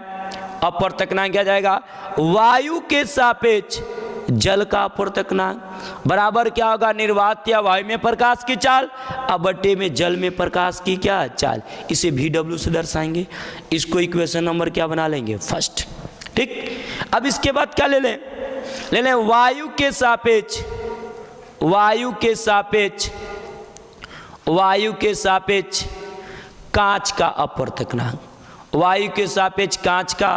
अपवर्तनांक क्या जाएगा, वायु के सापेक्ष जल का अपवर्तनांक बराबर क्या होगा, निर्वात या वायु में प्रकाश की चाल अब बट्टे में जल में प्रकाश की क्या चाल। इसे VW से दर्शाएंगे। इसको इक्वेशन नंबर क्या बना लेंगे, फर्स्ट। ठीक, अब इसके बाद क्या ले लें वायु के सापेक्ष कांच का अपवर्तनांक, वायु के सापेक्ष कांच का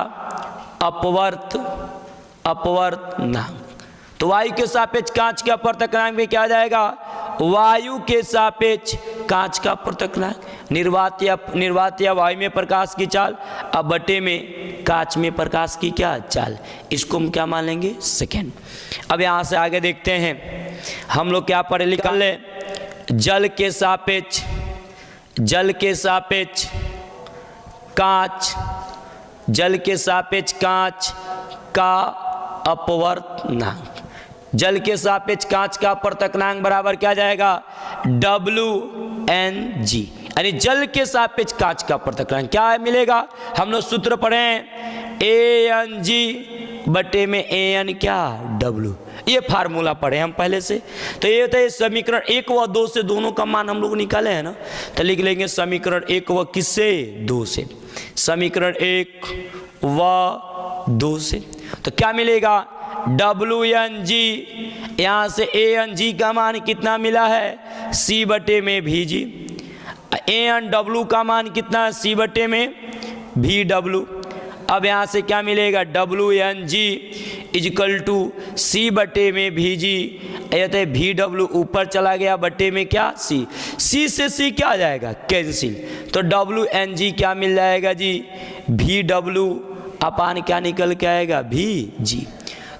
अपवर्तनांक। तो वायु के सापेक्ष कांच का अपवर्तनांक में क्या आ जाएगा, वायु के सापेक्ष कांच का अपवर्तनांक निर्वात या वायु में प्रकाश की चाल अब बटे में कांच में प्रकाश की क्या चाल। इसको हम क्या मान लेंगे, सेकेंड। अब यहाँ से आगे देखते हैं हम लोग क्या पढ़े लिख ले, जल के सापेक्ष कांच का अपवर्तनांक, जल के सापेक्ष कांच का अपवर्तनांक बराबर क्या जाएगा, WNG, यानी जल के सापेक्ष कांच का अपवर्तनांक क्या मिलेगा, हम लोग सूत्र पढ़े ANG बटे में AN क्या W, ये फार्मूला पढ़े हम पहले से। तो ये होता है समीकरण 1 व 2 से दोनों का मान हम लोग निकाले हैं ना। तो लिख लेंगे समीकरण 1 व किससे, 2 से, समीकरण 1 व 2 से। तो क्या मिलेगा, WNG, यहाँ से ANG का मान कितना मिला है, C बटे में VG, ANW का मान कितना है, C बटे में VW। अब यहाँ से क्या मिलेगा, WNG इजकल टू C बटे में VG, ये VW ऊपर चला गया बटे में क्या C, C से C क्या आ जाएगा, कैंसिल। तो WNG क्या मिल जाएगा जी, VW अपान क्या निकल के आएगा, VG।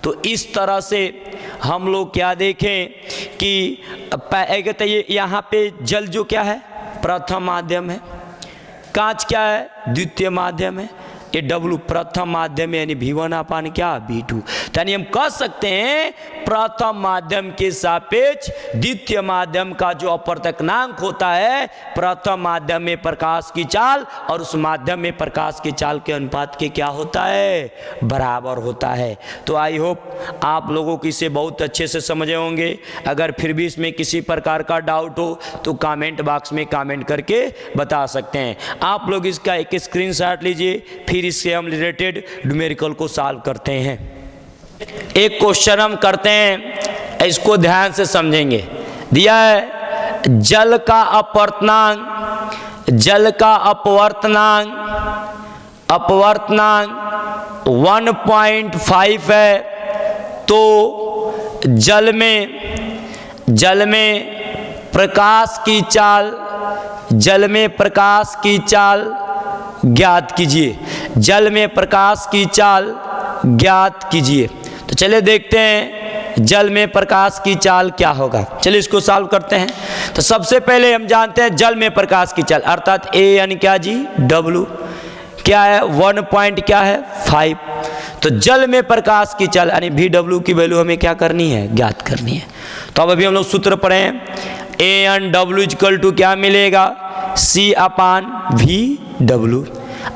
तो इस तरह से हम लोग क्या देखें कि ये यहाँ पे जल जो क्या है, प्रथम माध्यम है, कांच क्या है, द्वितीय माध्यम है, ये W प्रथम माध्यम यानी V1 अपान क्या, V2। यानी हम कह सकते हैं प्रथम माध्यम के सापेक्ष द्वितीय माध्यम का जो अपवर्तनांक होता है प्रथम माध्यम में प्रकाश की चाल और उस माध्यम में प्रकाश की चाल के अनुपात के क्या होता है, बराबर होता है। तो आई होप आप लोगों को इसे बहुत अच्छे से समझे होंगे। अगर फिर भी इसमें किसी प्रकार का डाउट हो तो कमेंट बॉक्स में कमेंट करके बता सकते हैं। आप लोग इसका एक स्क्रीनशॉट लीजिए, फिर इससे हम रिलेटेड न्यूमेरिकल को सॉल्व करते हैं। एक क्वेश्चन हम करते हैं, इसको ध्यान से समझेंगे। दिया है जल का अपवर्तनांक 1.5 है, तो जल में प्रकाश की चाल ज्ञात कीजिए, जल में प्रकाश की चाल ज्ञात कीजिए। तो चलिए देखते हैं जल में प्रकाश की चाल क्या होगा। चलिए इसको सॉल्व करते हैं। तो सबसे पहले हम जानते हैं जल में प्रकाश की चाल अर्थात A यानी क्या जी, W क्या है, 1.5। तो जल में प्रकाश की चाल यानी VW की वैल्यू हमें क्या करनी है, ज्ञात करनी है। तो अब अभी हम लोग सूत्र पढ़ें, ANW इक्वल टू क्या मिलेगा, C अपान VW।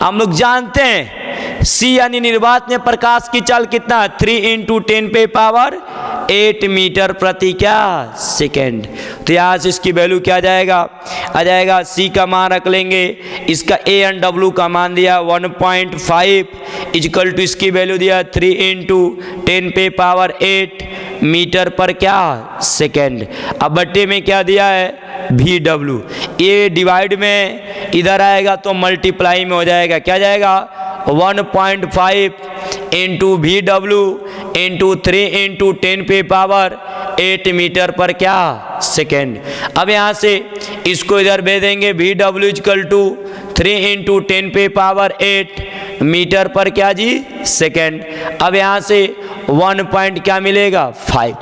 हम लोग जानते हैं C यानी निर्वात में प्रकाश की चाल कितना, 3 × 10⁸ मीटर प्रति क्या सेकेंड। तो यहाँ से इसकी वैल्यू क्या आ जाएगा C का मान रख लेंगे, इसका ANW का मान दिया 1.5 इक्वल टू इसकी वैल्यू दिया 3 × 10⁸ मीटर पर क्या सेकेंड। अब बट्टे में क्या दिया है, VW। ये डिवाइड में इधर आएगा तो मल्टीप्लाई में हो जाएगा, क्या जाएगा 1.5 × VW × 3 × 8 मीटर पर क्या सेकेंड। अब यहाँ से इसको इधर भेज देंगे VW equal to 3 into 10⁻8 metre पर क्या जी सेकेंड। अब यहाँ से 1 पॉइंट क्या मिलेगा 5।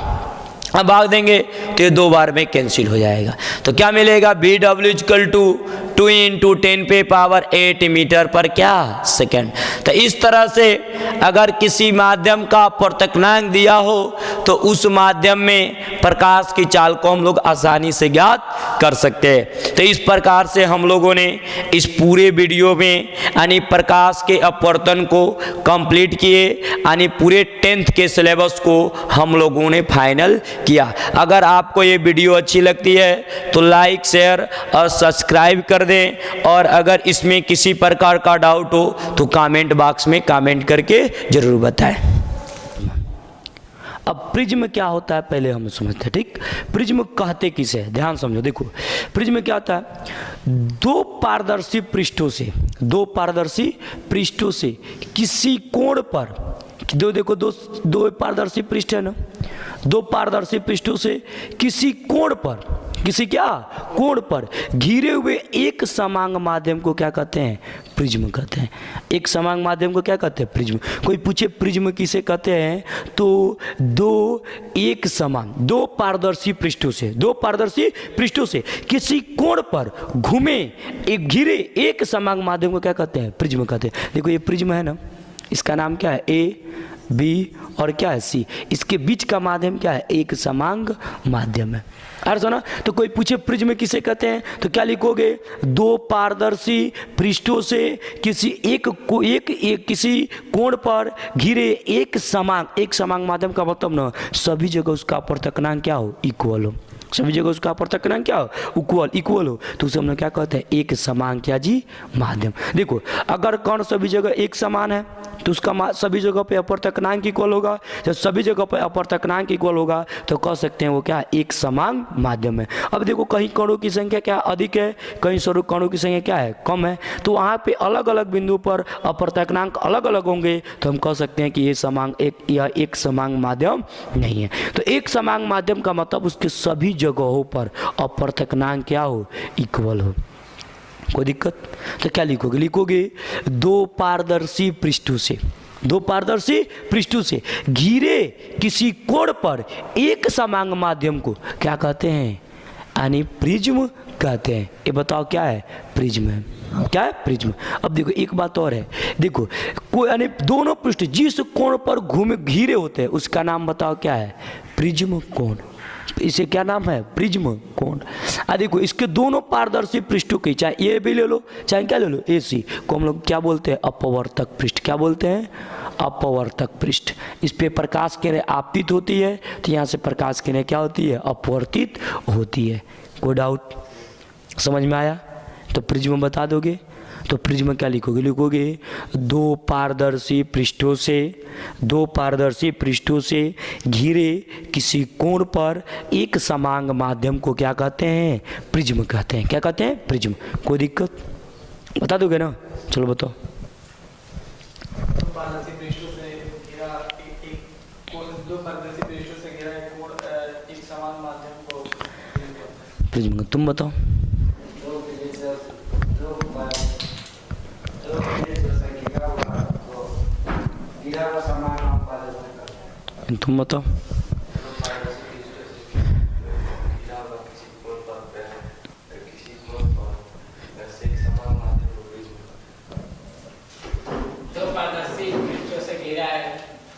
अब भाग देंगे तो ये 2 बार में कैंसिल हो जाएगा। तो क्या मिलेगा VW equal to 2 into 10⁻8 metre पर क्या सेकेंड। तो इस तरह से अगर किसी माध्यम का अपवर्तनांक दिया हो तो उस माध्यम में प्रकाश की चाल को हम लोग आसानी से ज्ञात कर सकते हैं। तो इस प्रकार से हम लोगों ने इस पूरे वीडियो में यानी प्रकाश के अपवर्तन को कंप्लीट किए, यानी पूरे 10th के सिलेबस को हम लोगों ने फाइनल किया। अगर आपको ये वीडियो अच्छी लगती है तो लाइक शेयर और सब्सक्राइब कर दें, और अगर इसमें किसी प्रकार का डाउट हो तो कमेंट बॉक्स में कमेंट करके जरूर बताएं। अब प्रिज्म क्या होता है पहले हम समझते हैं, ठीक। प्रिज्म कहते किसे है, ध्यान समझो। देखो प्रिज्म क्या होता है, दो पारदर्शी पृष्ठों से किसी कोण पर दो पारदर्शी पृष्ठ है ना, दो पारदर्शी पृष्ठों से किसी कोण पर कोण पर घिरे हुए एक समांग माध्यम को क्या कहते हैं, प्रिज्म कहते हैं। एक समांग माध्यम को क्या कहते हैं, प्रिज्म। कोई पूछे प्रिज्म किसे कहते हैं, तो दो पारदर्शी पृष्ठों से किसी कोण पर घिरे एक समांग माध्यम को क्या कहते हैं, प्रिज्म कहते हैं। देखो ये प्रिज्म है ना, इसका नाम क्या है, ए बी और क्या है सी, इसके बीच का माध्यम क्या है, एक समांग माध्यम है। अरे सुना, तो कोई पूछे प्रिज्म किसे कहते हैं तो क्या लिखोगे, दो पारदर्शी पृष्ठों से किसी कोण पर घिरे एक समांग माध्यम का मतलब ना सभी जगह उसका अपवर्तनांक क्या हो, इक्वल हो। सभी जगह उसका अपवर्तनांक क्या हो, इक्वल हो, तो उसे हम लोग क्या कहते हैं, एक समान क्या जी माध्यम। देखो अगर कण सभी जगह एक समान है तो उसका सभी जगह पे अपवर्तनांक इक्वल होगा। जब सभी जगह पे अपवर्तनांक इक्वल होगा तो कह सकते हैं वो क्या, एक समान माध्यम है। अब देखो कहीं कणों की संख्या क्या अधिक है, कहीं स्वरूप कणों की संख्या क्या है, कम है, तो वहाँ पे अलग अलग बिंदु पर अपवर्तनांक अलग अलग होंगे, तो हम कह सकते हैं कि यह एक समान माध्यम नहीं है। तो एक समान माध्यम का मतलब उसके सभी जगहों पर अपवर्तनांक क्या हो, इक्वल हो। कोई दिक्कत, तो क्या लिखोगे, दो पारदर्शी पृष्ठों से घिरे किसी कोण पर एक समांग माध्यम को क्या कहते हैं, यानी प्रिज्म कहते हैं। ये बताओ क्या है, प्रिज्म है। क्या है, प्रिज्म। अब देखो एक बात और है, देखो कोई यानी दोनों पृष्ठ जिस कोण पर घिरे होते हैं उसका नाम बताओ क्या है, प्रिज्म कोण। इसे क्या नाम है, प्रिज्म कोण। देखो इसके दोनों पारदर्शी पृष्ठों की, चाहे ए भी ले लो चाहे क्या ले लो, ए सी को हम लोग क्या बोलते हैं, अपवर्तक पृष्ठ। क्या बोलते हैं, अपवर्तक पृष्ठ। इस पे प्रकाश किरणें आपतित होती है तो यहाँ से प्रकाश किरणें क्या होती है, अपवर्तित होती है। कोई डाउट समझ में आया, तो प्रिज्म बता दोगे। तो प्रिज्म क्या लिखोगे, दो पारदर्शी पृष्ठों से घिरे किसी कोण पर एक समांग माध्यम को क्या कहते हैं, प्रिज्म कहते हैं। क्या कहते हैं, प्रिज्म। कोई दिक्कत, बता दोगे ना, चलो बताओ। प्रिज्म, तुम बताओ। तुम बताओ।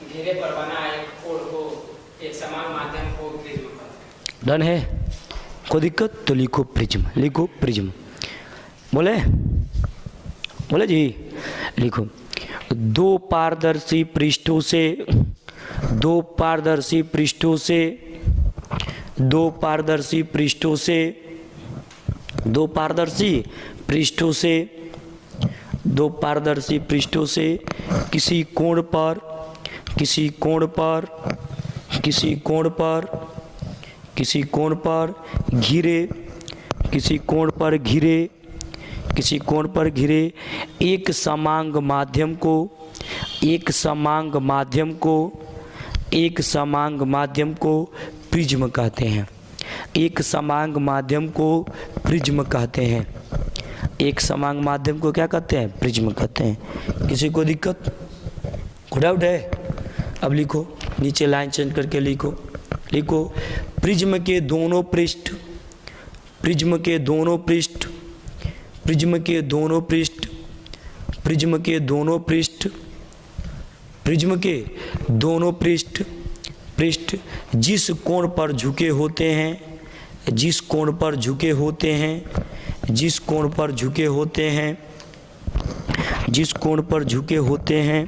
घेरे पर बना एक कोण को एक समान माध्यम को प्रिज्म कहते हैं। डन है, कोई दिक्कत, तो लिखो प्रिज्म। बोले जी, लिखो दो पारदर्शी पृष्ठों से किसी कोण पर घिरे एक समांग माध्यम को प्रिज्म कहते हैं। एक समांग माध्यम को प्रिज्म कहते हैं। एक समांग माध्यम को क्या कहते हैं? प्रिज्म कहते हैं। किसी को दिक्कत, कोई डाउट है? अब लिखो, नीचे लाइन चेंज करके लिखो। लिखो, प्रिज्म के दोनों पृष्ठ, प्रिज्म के दोनों पृष्ठ, प्रिज्म के दोनों पृष्ठ, प्रिज्म के दोनों पृष्ठ, प्रिज्म के दोनों पृष्ठ, पृष्ठ जिस कोण पर झुके होते हैं, जिस कोण पर झुके होते हैं, जिस कोण पर झुके होते हैं, जिस कोण पर झुके होते हैं,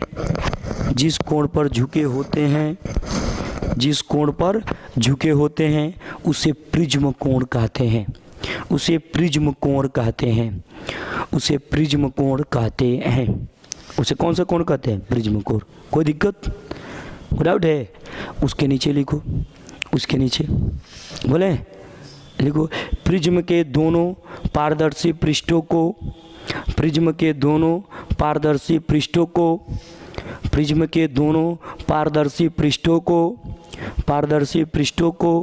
जिस कोण पर झुके होते हैं, जिस कोण पर झुके होते हैं, उसे प्रिज्म कोण कहते हैं। उसे प्रिज्म कोण कहते हैं। उसे प्रिज्म कोण कहते हैं। उसे कौन सा कोण कहते हैं? प्रिज्म कोण। कोई दिक्कत, कोई डाउट है? उसके नीचे लिखो, उसके नीचे बोले लिखो, प्रिज्म के दोनों पारदर्शी पृष्ठों को, प्रिज्म के दोनों पारदर्शी पृष्ठों को, प्रिज्म के दोनों पारदर्शी पृष्ठों को, पारदर्शी पृष्ठों को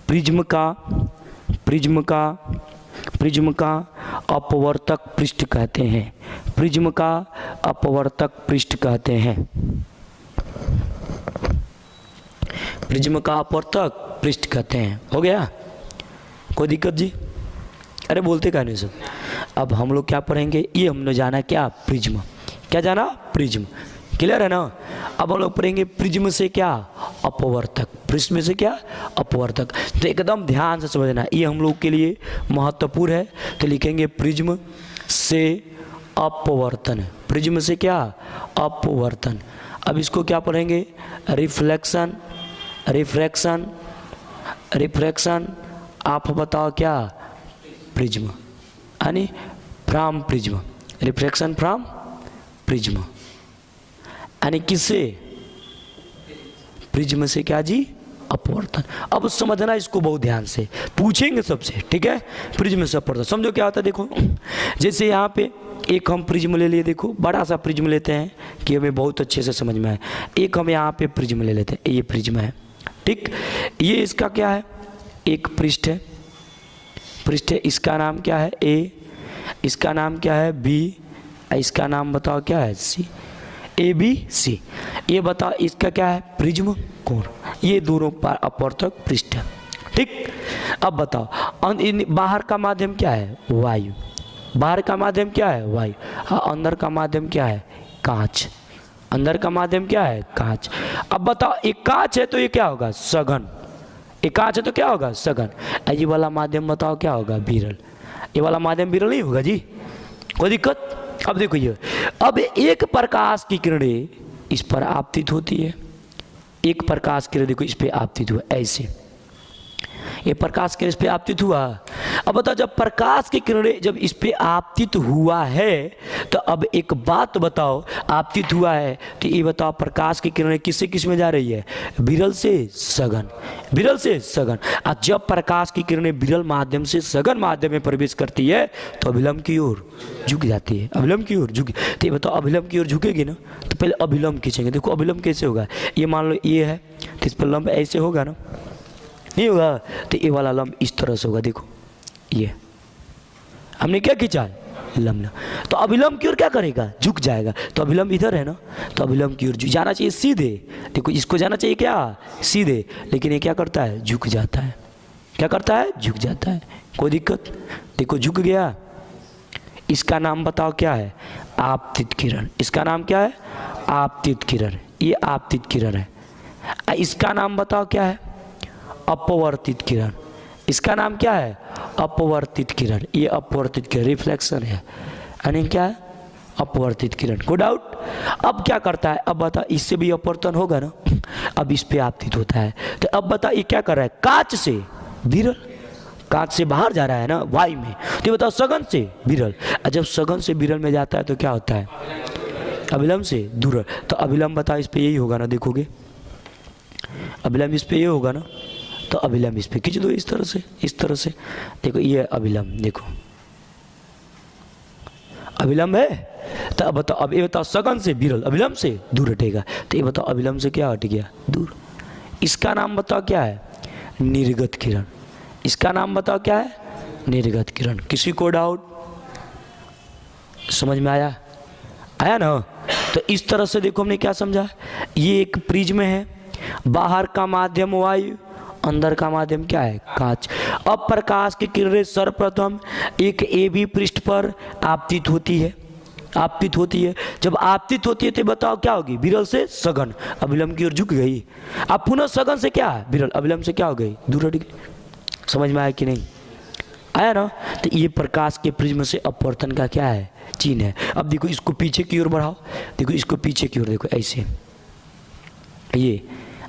प्रिज्म का, प्रिज्म का, प्रिज्म का अपवर्तक पृष्ठ कहते हैं। प्रिज्म का अपवर्तक पृष्ठ कहते हैं। प्रिज्म का अपवर्तक पृष्ठ कहते हैं। हो गया? कोई दिक्कत जी? अरे बोलते क्या नहीं सब। अब हम लोग क्या पढ़ेंगे? ये हमने जाना क्या? प्रिज्म। क्या जाना? प्रिज्म। क्लियर है ना? अब हम लोग पढ़ेंगे प्रिज्म से क्या? अपवर्तक। प्रिज्म से क्या? अपवर्तक। तो एकदम ध्यान से समझना, ये हम लोग के लिए महत्वपूर्ण है। तो लिखेंगे प्रिज्म से अपवर्तन। प्रिज्म से क्या? अपवर्तन। अब इसको क्या पढ़ेंगे? Reflection, refraction, refraction. आप बताओ क्या? प्रिज्म, यानी from prism. Refraction from prism, यानी किससे? प्रिज्म से क्या जी? अपवर्तन। अब समझना इसको बहुत ध्यान से, पूछेंगे सबसे, ठीक है? प्रिज्म से अपवर्तन समझो क्या होता है। देखो, जैसे यहाँ पे एक हम प्रिज्म ले लिए, देखो बड़ा सा प्रिज्म लेते हैं कि हमें बहुत अच्छे से समझ में आए। एक हम यहाँ पे प्रिज्म ले लेते हैं, ये प्रिज्म है, ठीक? ये इसका क्या है? एक पृष्ठ है, पृष्ठ है। इसका नाम क्या है? ए। इसका नाम क्या है? बी। इसका नाम बताओ क्या है? सी। A B C. ये बताओ इसका क्या है? प्रिज्म कोण। ये दोनों अपवर्तक पृष्ठ है, ठीक? अब बताओ बाहर का माध्यम क्या है? वायु। बाहर का माध्यम क्या है? वायु। हाँ, अंदर का माध्यम क्या है? कांच। अंदर का माध्यम क्या है? कांच। अब बताओ एक कांच है तो ये क्या होगा? सघन। एक कांच है तो क्या होगा? सघन। ये वाला माध्यम बताओ क्या होगा? विरल। ये वाला माध्यम विरल नहीं होगा जी? कोई दिक्कत? अब देखो ये, अब एक प्रकाश की किरणें इस पर आपतित होती है। एक प्रकाश किरण देखो इस पे आपतित हुआ, ऐसे ये प्रकाश किरण इस पे आपतित हुआ। अब बताओ जब प्रकाश की किरणें जब इस पे आपतित हुआ है तो अब एक बात बताओ, आपतित हुआ है तो ये बताओ प्रकाश की किरणें किससे किस में जा रही है? विरल से सघन, विरल से सघन। और जब प्रकाश की किरणें विरल माध्यम से सघन माध्यम में प्रवेश करती है तो अभिलंब की ओर झुक जाती है। अभिलंब की ओर झुक, तो ये बताओ अभिलंब की ओर झुकेगी ना, तो पहले अभिलंब खींचेंगे। देखो अभिलंब कैसे होगा? ये मान लो ये है तो इस पर लंब ऐसे होगा ना, नहीं होगा? तो ये वाला लंब इस तरह से होगा। देखो ये हमने क्या खींचा? लंब। तो अभिलंब की ओर क्या करेगा? झुक जाएगा। तो अभिलंब इधर है ना, तो अभिलंब की ओर जाना चाहिए सीधे। देखो इसको जाना चाहिए क्या? सीधे, लेकिन ये क्या करता है? झुक जाता है। क्या करता है? झुक जाता है। कोई दिक्कत? देखो झुक गया। इसका नाम बताओ क्या है? आपतित किरण। इसका नाम क्या है? आपतित किरण। ये आपतित किरण है। इसका नाम बताओ क्या है? अपवर्तित किरण। इसका नाम क्या है? अपवर्तित किरण। ये अपवर्तित किरण रिफ्लेक्शन है, यानी क्या है? अपवर्तित किरण। कोई डाउट? अब क्या करता है? अब बता, इससे भी अपवर्तन होगा ना, अब इस पे आपतित होता है। तो अब बता ये क्या कर रहा है? कांच से विरल, कांच से बाहर जा रहा है ना वायु में, तो बताओ सघन से विरल। जब सघन से विरल में जाता है तो क्या होता है? अभिलंब से दूर। तो अभिलंब बताओ इस पे यही होगा ना, देखोगे अभिलंब इस पे ये होगा ना, तो अभिलंब इस पे खींच दो इस तरह से, इस तरह से। देखो ये अभिलंब, देखो अभिलंब है। तो अब बताओ, अब ये बताओ सघन से विरल अभिलंब से दूर हटेगा, तो ये बताओ अभिलंब से क्या हट गया? दूर। इसका नाम बताओ क्या है? निर्गत किरण। इसका नाम बताओ क्या है? निर्गत किरण। किसी को डाउट? समझ में आया? आया ना? तो इस तरह से देखो हमने क्या समझा, ये एक प्रिज्म है, बाहर का माध्यम वायु, अंदर का माध्यम क्या है? कांच। अब प्रकाश की किरणें सर्वप्रथम एक AB पृष्ठ पर आपतित होती है, आपतित होती है। जब आपतित होती है तो बताओ क्या होगी? विरल से सघन, अभिलंब की ओर झुक गई। अब पुनः सघन से क्या है? विरल, अभिलंब से क्या हो गई? दूर हट गई। समझ में आया कि नहीं? आया ना? तो ये प्रकाश के प्रिज्म से अपवर्तन का क्या है? चिन्ह है। अब देखो इसको पीछे की ओर बढ़ाओ, देखो इसको पीछे की ओर, देखो ऐसे, ये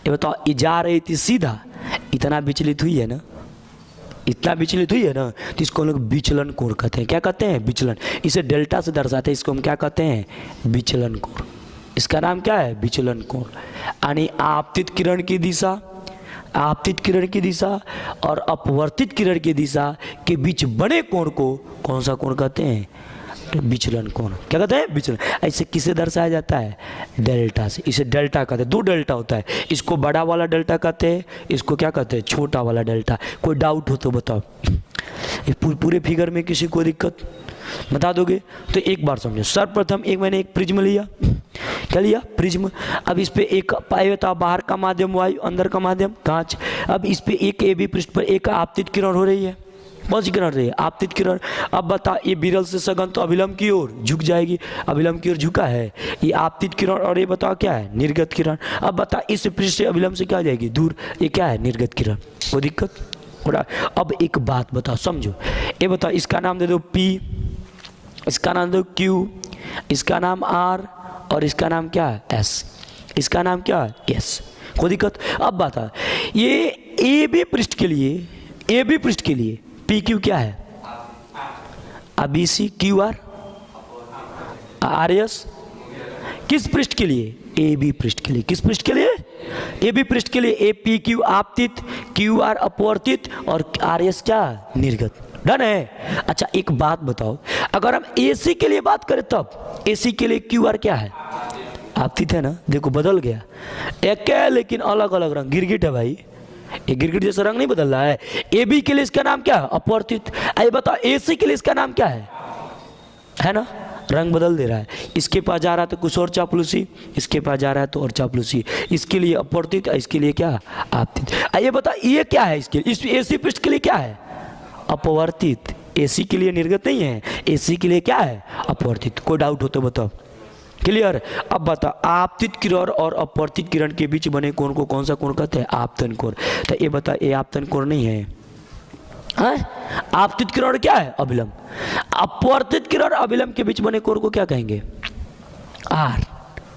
बताओ, ये जा रही थी सीधा, इतना विचलित हुई है ना, इतना विचलित हुई है ना, तो इसको हम लोग विचलन कोण कहते हैं। क्या कहते हैं? विचलन। इसे डेल्टा से दर्शाते हैं, इसको हम क्या कहते हैं? विचलन कोण। इसका नाम क्या है? विचलन कोण। यानी आपतित किरण की दिशा, आपतित किरण की दिशा और अपवर्तित किरण की दिशा के बीच बने कोण को कौन सा कोण कहते हैं? विचलन कोण। क्या कहते हैं? विचलन। ऐसे किसे दर्शाया जाता है? डेल्टा से। इसे डेल्टा कहते हैं। दो डेल्टा होता है, इसको बड़ा वाला डेल्टा कहते हैं, इसको क्या कहते हैं? छोटा वाला डेल्टा। कोई डाउट हो तो बताओ। पूरे फिगर में किसी को दिक्कत बता दोगे तो एक बार समझो। सर्वप्रथम एक मैंने एक प्रिज्म लिया, क्या लिया? प्रिज्म। अब इस पे एक पाए था, बाहर का माध्यम वायु, अंदर का माध्यम कांच। अब इस पे एक AB पृष्ठ पर एक आपतित किरण हो रही है। कौन सी किरण रही है? आपतित किरण। अब बता, ये विरल से सघन तो अभिलंब की ओर झुक जाएगी, अभिलंब की ओर झुका है, ये आपतित किरण। और ये बताओ क्या है? निर्गत किरण। अब बता, इस पृष्ठ से अभिलंब से क्या जाएगी? दूर, ये क्या है? निर्गत किरण। कोई दिक्कत? अब एक बात बताओ, समझो। ये बताओ, इसका नाम दे दो P, इसका नाम दो Q, इसका नाम R और इसका नाम क्या है? S। इसका नाम क्या है? S। कोई दिक्कत? अब बता, ये AB पृष्ठ के लिए, AB पृष्ठ के लिए PQ क्या है? ABC, QR, RS। किस पृष्ठ के लिए? AB पृष्ठ के लिए। किस पृष्ठ के लिए? AB पृष्ठ के लिए। PQ आपतित, QR अपवर्तित और RS क्या? निर्गत। डन है? अच्छा एक बात बताओ, अगर हम AC के लिए बात करें तब AC के लिए QR क्या है? आपतित है ना? देखो बदल गया, एक है लेकिन अलग अलग रंग। गिरगिट है भाई, ये गिरगिट जैसा रंग नहीं बदल रहा है। AB के लिए इसका नाम क्या है? अपवर्तित। आइए बताओ, AC के लिए इसका नाम क्या है ना? रंग बदल दे रहा है। इसके पास जा रहा है तो कुछ और चापलूसी, इसके पास जा रहा है तो और चापलूसी। इसके लिए अपवर्तित, इसके लिए क्या? आपतित। आइए बताओ, ये क्या है? इसके इस AC पृष्ठ के लिए क्या है? अपवर्तित। AC के लिए निर्गत नहीं है, AC के लिए क्या है? अपवर्तित। कोई डाउट हो तो बताओ। क्लियर? अब बता, आपतित किरण और अपवर्तित किरण के बीच बने कोण को कौन सा कोण कहते हैं? आपतन कोण। तो ये बता, ये आपतन कोण नहीं है, आपतित किरण क्या है? अभिलंब। अपवर्तित किरण अभिलंब के बीच बने कोण को क्या कहेंगे? R।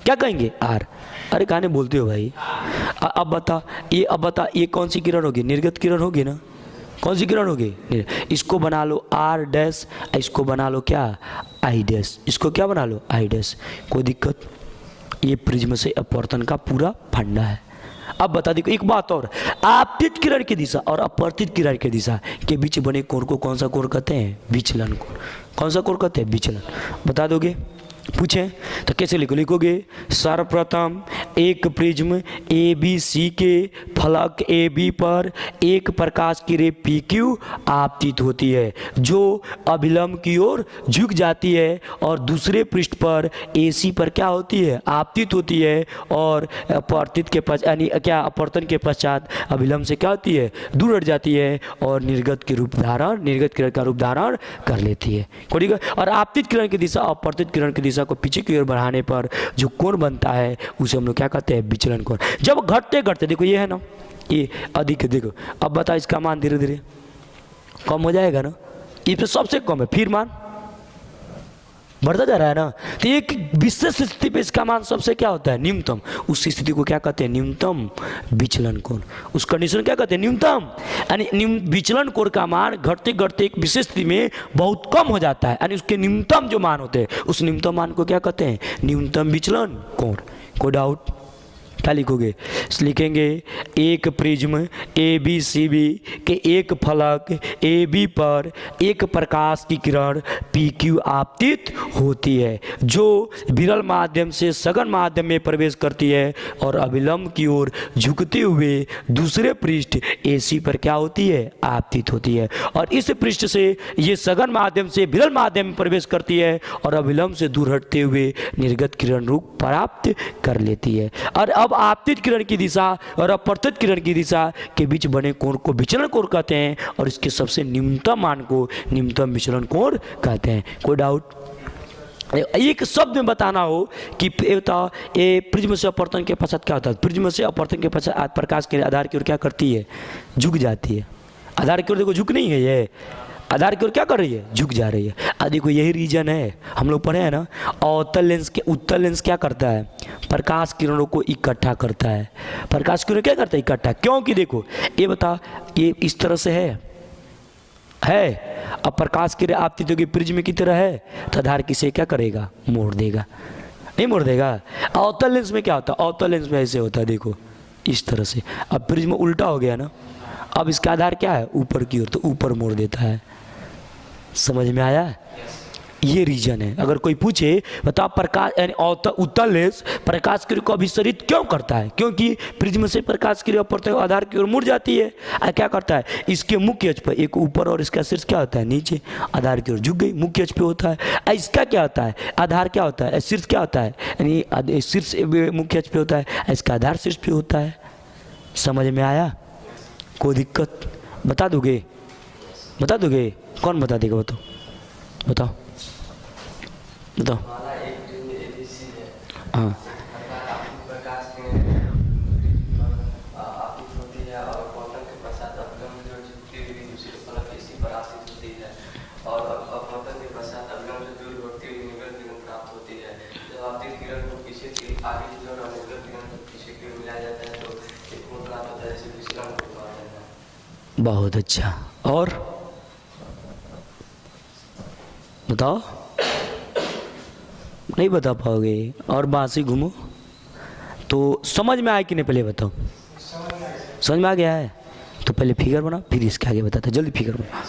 क्या कहेंगे? R। अरे कहां बोलते हो भाई? अब बता, ये कौन सी किरण होगी? निर्गत किरण होगी ना? कौन सी किरण होगी? इसको बना लो R डैश, इसको बना लो क्या? I dash. इसको क्या बना लो? I dash. कोई दिक्कत? ये प्रिज्म से अपवर्तन का पूरा फंडा है। अब बता देखो एक बात और, आपतित किरण की दिशा और अपवर्तित किरण की दिशा के बीच बने कोण को कौन सा कोण कहते हैं? विचलन कोण। कौन सा कोण कहते हैं? विचलन। बता दोगे? पूछें तो कैसे लिखोगे? सर्वप्रथम एक प्रिज्म ABC के फलक AB पर एक प्रकाश की रे PQ आपतित होती है जो अभिलंब की ओर झुक जाती है और दूसरे पृष्ठ पर AC पर क्या होती है? आपतित होती है और अपवर्तित के पश्चात यानी क्या अपवर्तन के पश्चात अभिलंब से क्या होती है? दूर हट जाती है और निर्गत किरण का रूप धारण कर लेती है। और आपतित किरण की दिशा अपवर्तित किरण की दिशा को पीछे की ओर बढ़ाने पर जो कोण बनता है उसे हम लोग क्या कहते हैं? विचलन कोण। जब घटते घटते देखो ये है ना, ये अधिक है। देखो अब बता, इसका मान धीरे धीरे कम हो जाएगा ना, इस पे सबसे कम है, फिर मान बढ़ता जा रहा है ना। तो एक विशेष स्थिति पे इसका मान सबसे क्या होता है? न्यूनतम। उस स्थिति को क्या कहते हैं? न्यूनतम विचलन कोण। उस कंडीशन क्या कहते हैं? न्यूनतम। यानी विचलन कोण का मान घटते घटते एक विशेष स्थिति में बहुत कम हो जाता है, यानी उसके न्यूनतम जो मान होते हैं उस न्यूनतम मान को क्या कहते हैं? न्यूनतम विचलन कोण। कोई डाउट? क्या लिखोगे? लिखेंगे एक प्रिज्म ABCB के एक फलक AB पर एक प्रकाश की किरण PQ आपतित होती है जो विरल माध्यम से सघन माध्यम में प्रवेश करती है और अविलंब की ओर झुकते हुए दूसरे पृष्ठ AC पर क्या होती है? आपतित होती है। और इस पृष्ठ से ये सघन माध्यम से विरल माध्यम में प्रवेश करती है और अविलंब से दूर हटते हुए निर्गत किरण रूप प्राप्त कर लेती है। और अब आपतित किरण की दिशा और अपवर्तित किरण की दिशा के बीच बने कोण को विचलन कोण कहते हैं और इसके सबसे निम्नतम मान को निम्नतम विचलन कोण कहते हैं। कोई डाउट? एक शब्द में बताना हो कि ये प्रिज्म से अपवर्तन के पश्चात क्या होता है? प्रिज्म से अपवर्तन के पश्चात प्रकाश के आधार की ओर क्या करती है? झुक जाती है। आधार की ओर देखो झुक नहीं है, ये आधार की ओर क्या कर रही है? झुक जा रही है। देखो यही रीजन है, हम लोग पढ़े हैं ना, अवतल लेंस के उत्तल लेंस क्या करता है? प्रकाश किरणों को इकट्ठा करता है। प्रकाश किरण क्या करता है? इकट्ठा। क्योंकि देखो ये बता, ये इस तरह से है। अब प्रकाश किरण आपतित होगी प्रिज्म की तरह है तो आधार किसे क्या करेगा? मोड़ देगा। नहीं मोड़ देगा। अवतल लेंस में क्या होता है? अवतल लेंस में ऐसे होता है, देखो इस तरह से। अब प्रिज्म उल्टा हो गया ना, अब इसका आधार क्या है? ऊपर की ओर, तो ऊपर मोड़ देता है। समझ में आया? ये रीजन है। अगर कोई पूछे बताओ प्रकाश यानी उत्तल लेंस प्रकाश किरण को अभिसरित क्यों करता है? क्योंकि प्रिज्म से प्रकाश किरण अपवर्तन आधार की ओर मुड़ जाती है। क्या करता है? इसके मुख्य अक्ष पर एक ऊपर और इसका शीर्ष क्या होता है? नीचे। आधार की ओर झुक गई, मुख्य अक्ष पे होता है। इसका क्या होता है? आधार क्या होता है? शीर्ष क्या होता है? यानी शीर्ष मुख्य अक्ष पे होता है, इसका आधार शीर्ष पे होता है। समझ में आया? कोई दिक्कत? बता दोगे? बता दोगे? कौन बता देगा? बताओ बताओ बताओ। हाँ बहुत अच्छा। और बताओ? नहीं बता पाओगे? और बांसी घूमो तो समझ में आया कि नहीं? पहले बताओ। समझ में आ गया है तो पहले फिगर बना, फिर इसके आगे बताते। जल्दी फिगर बना।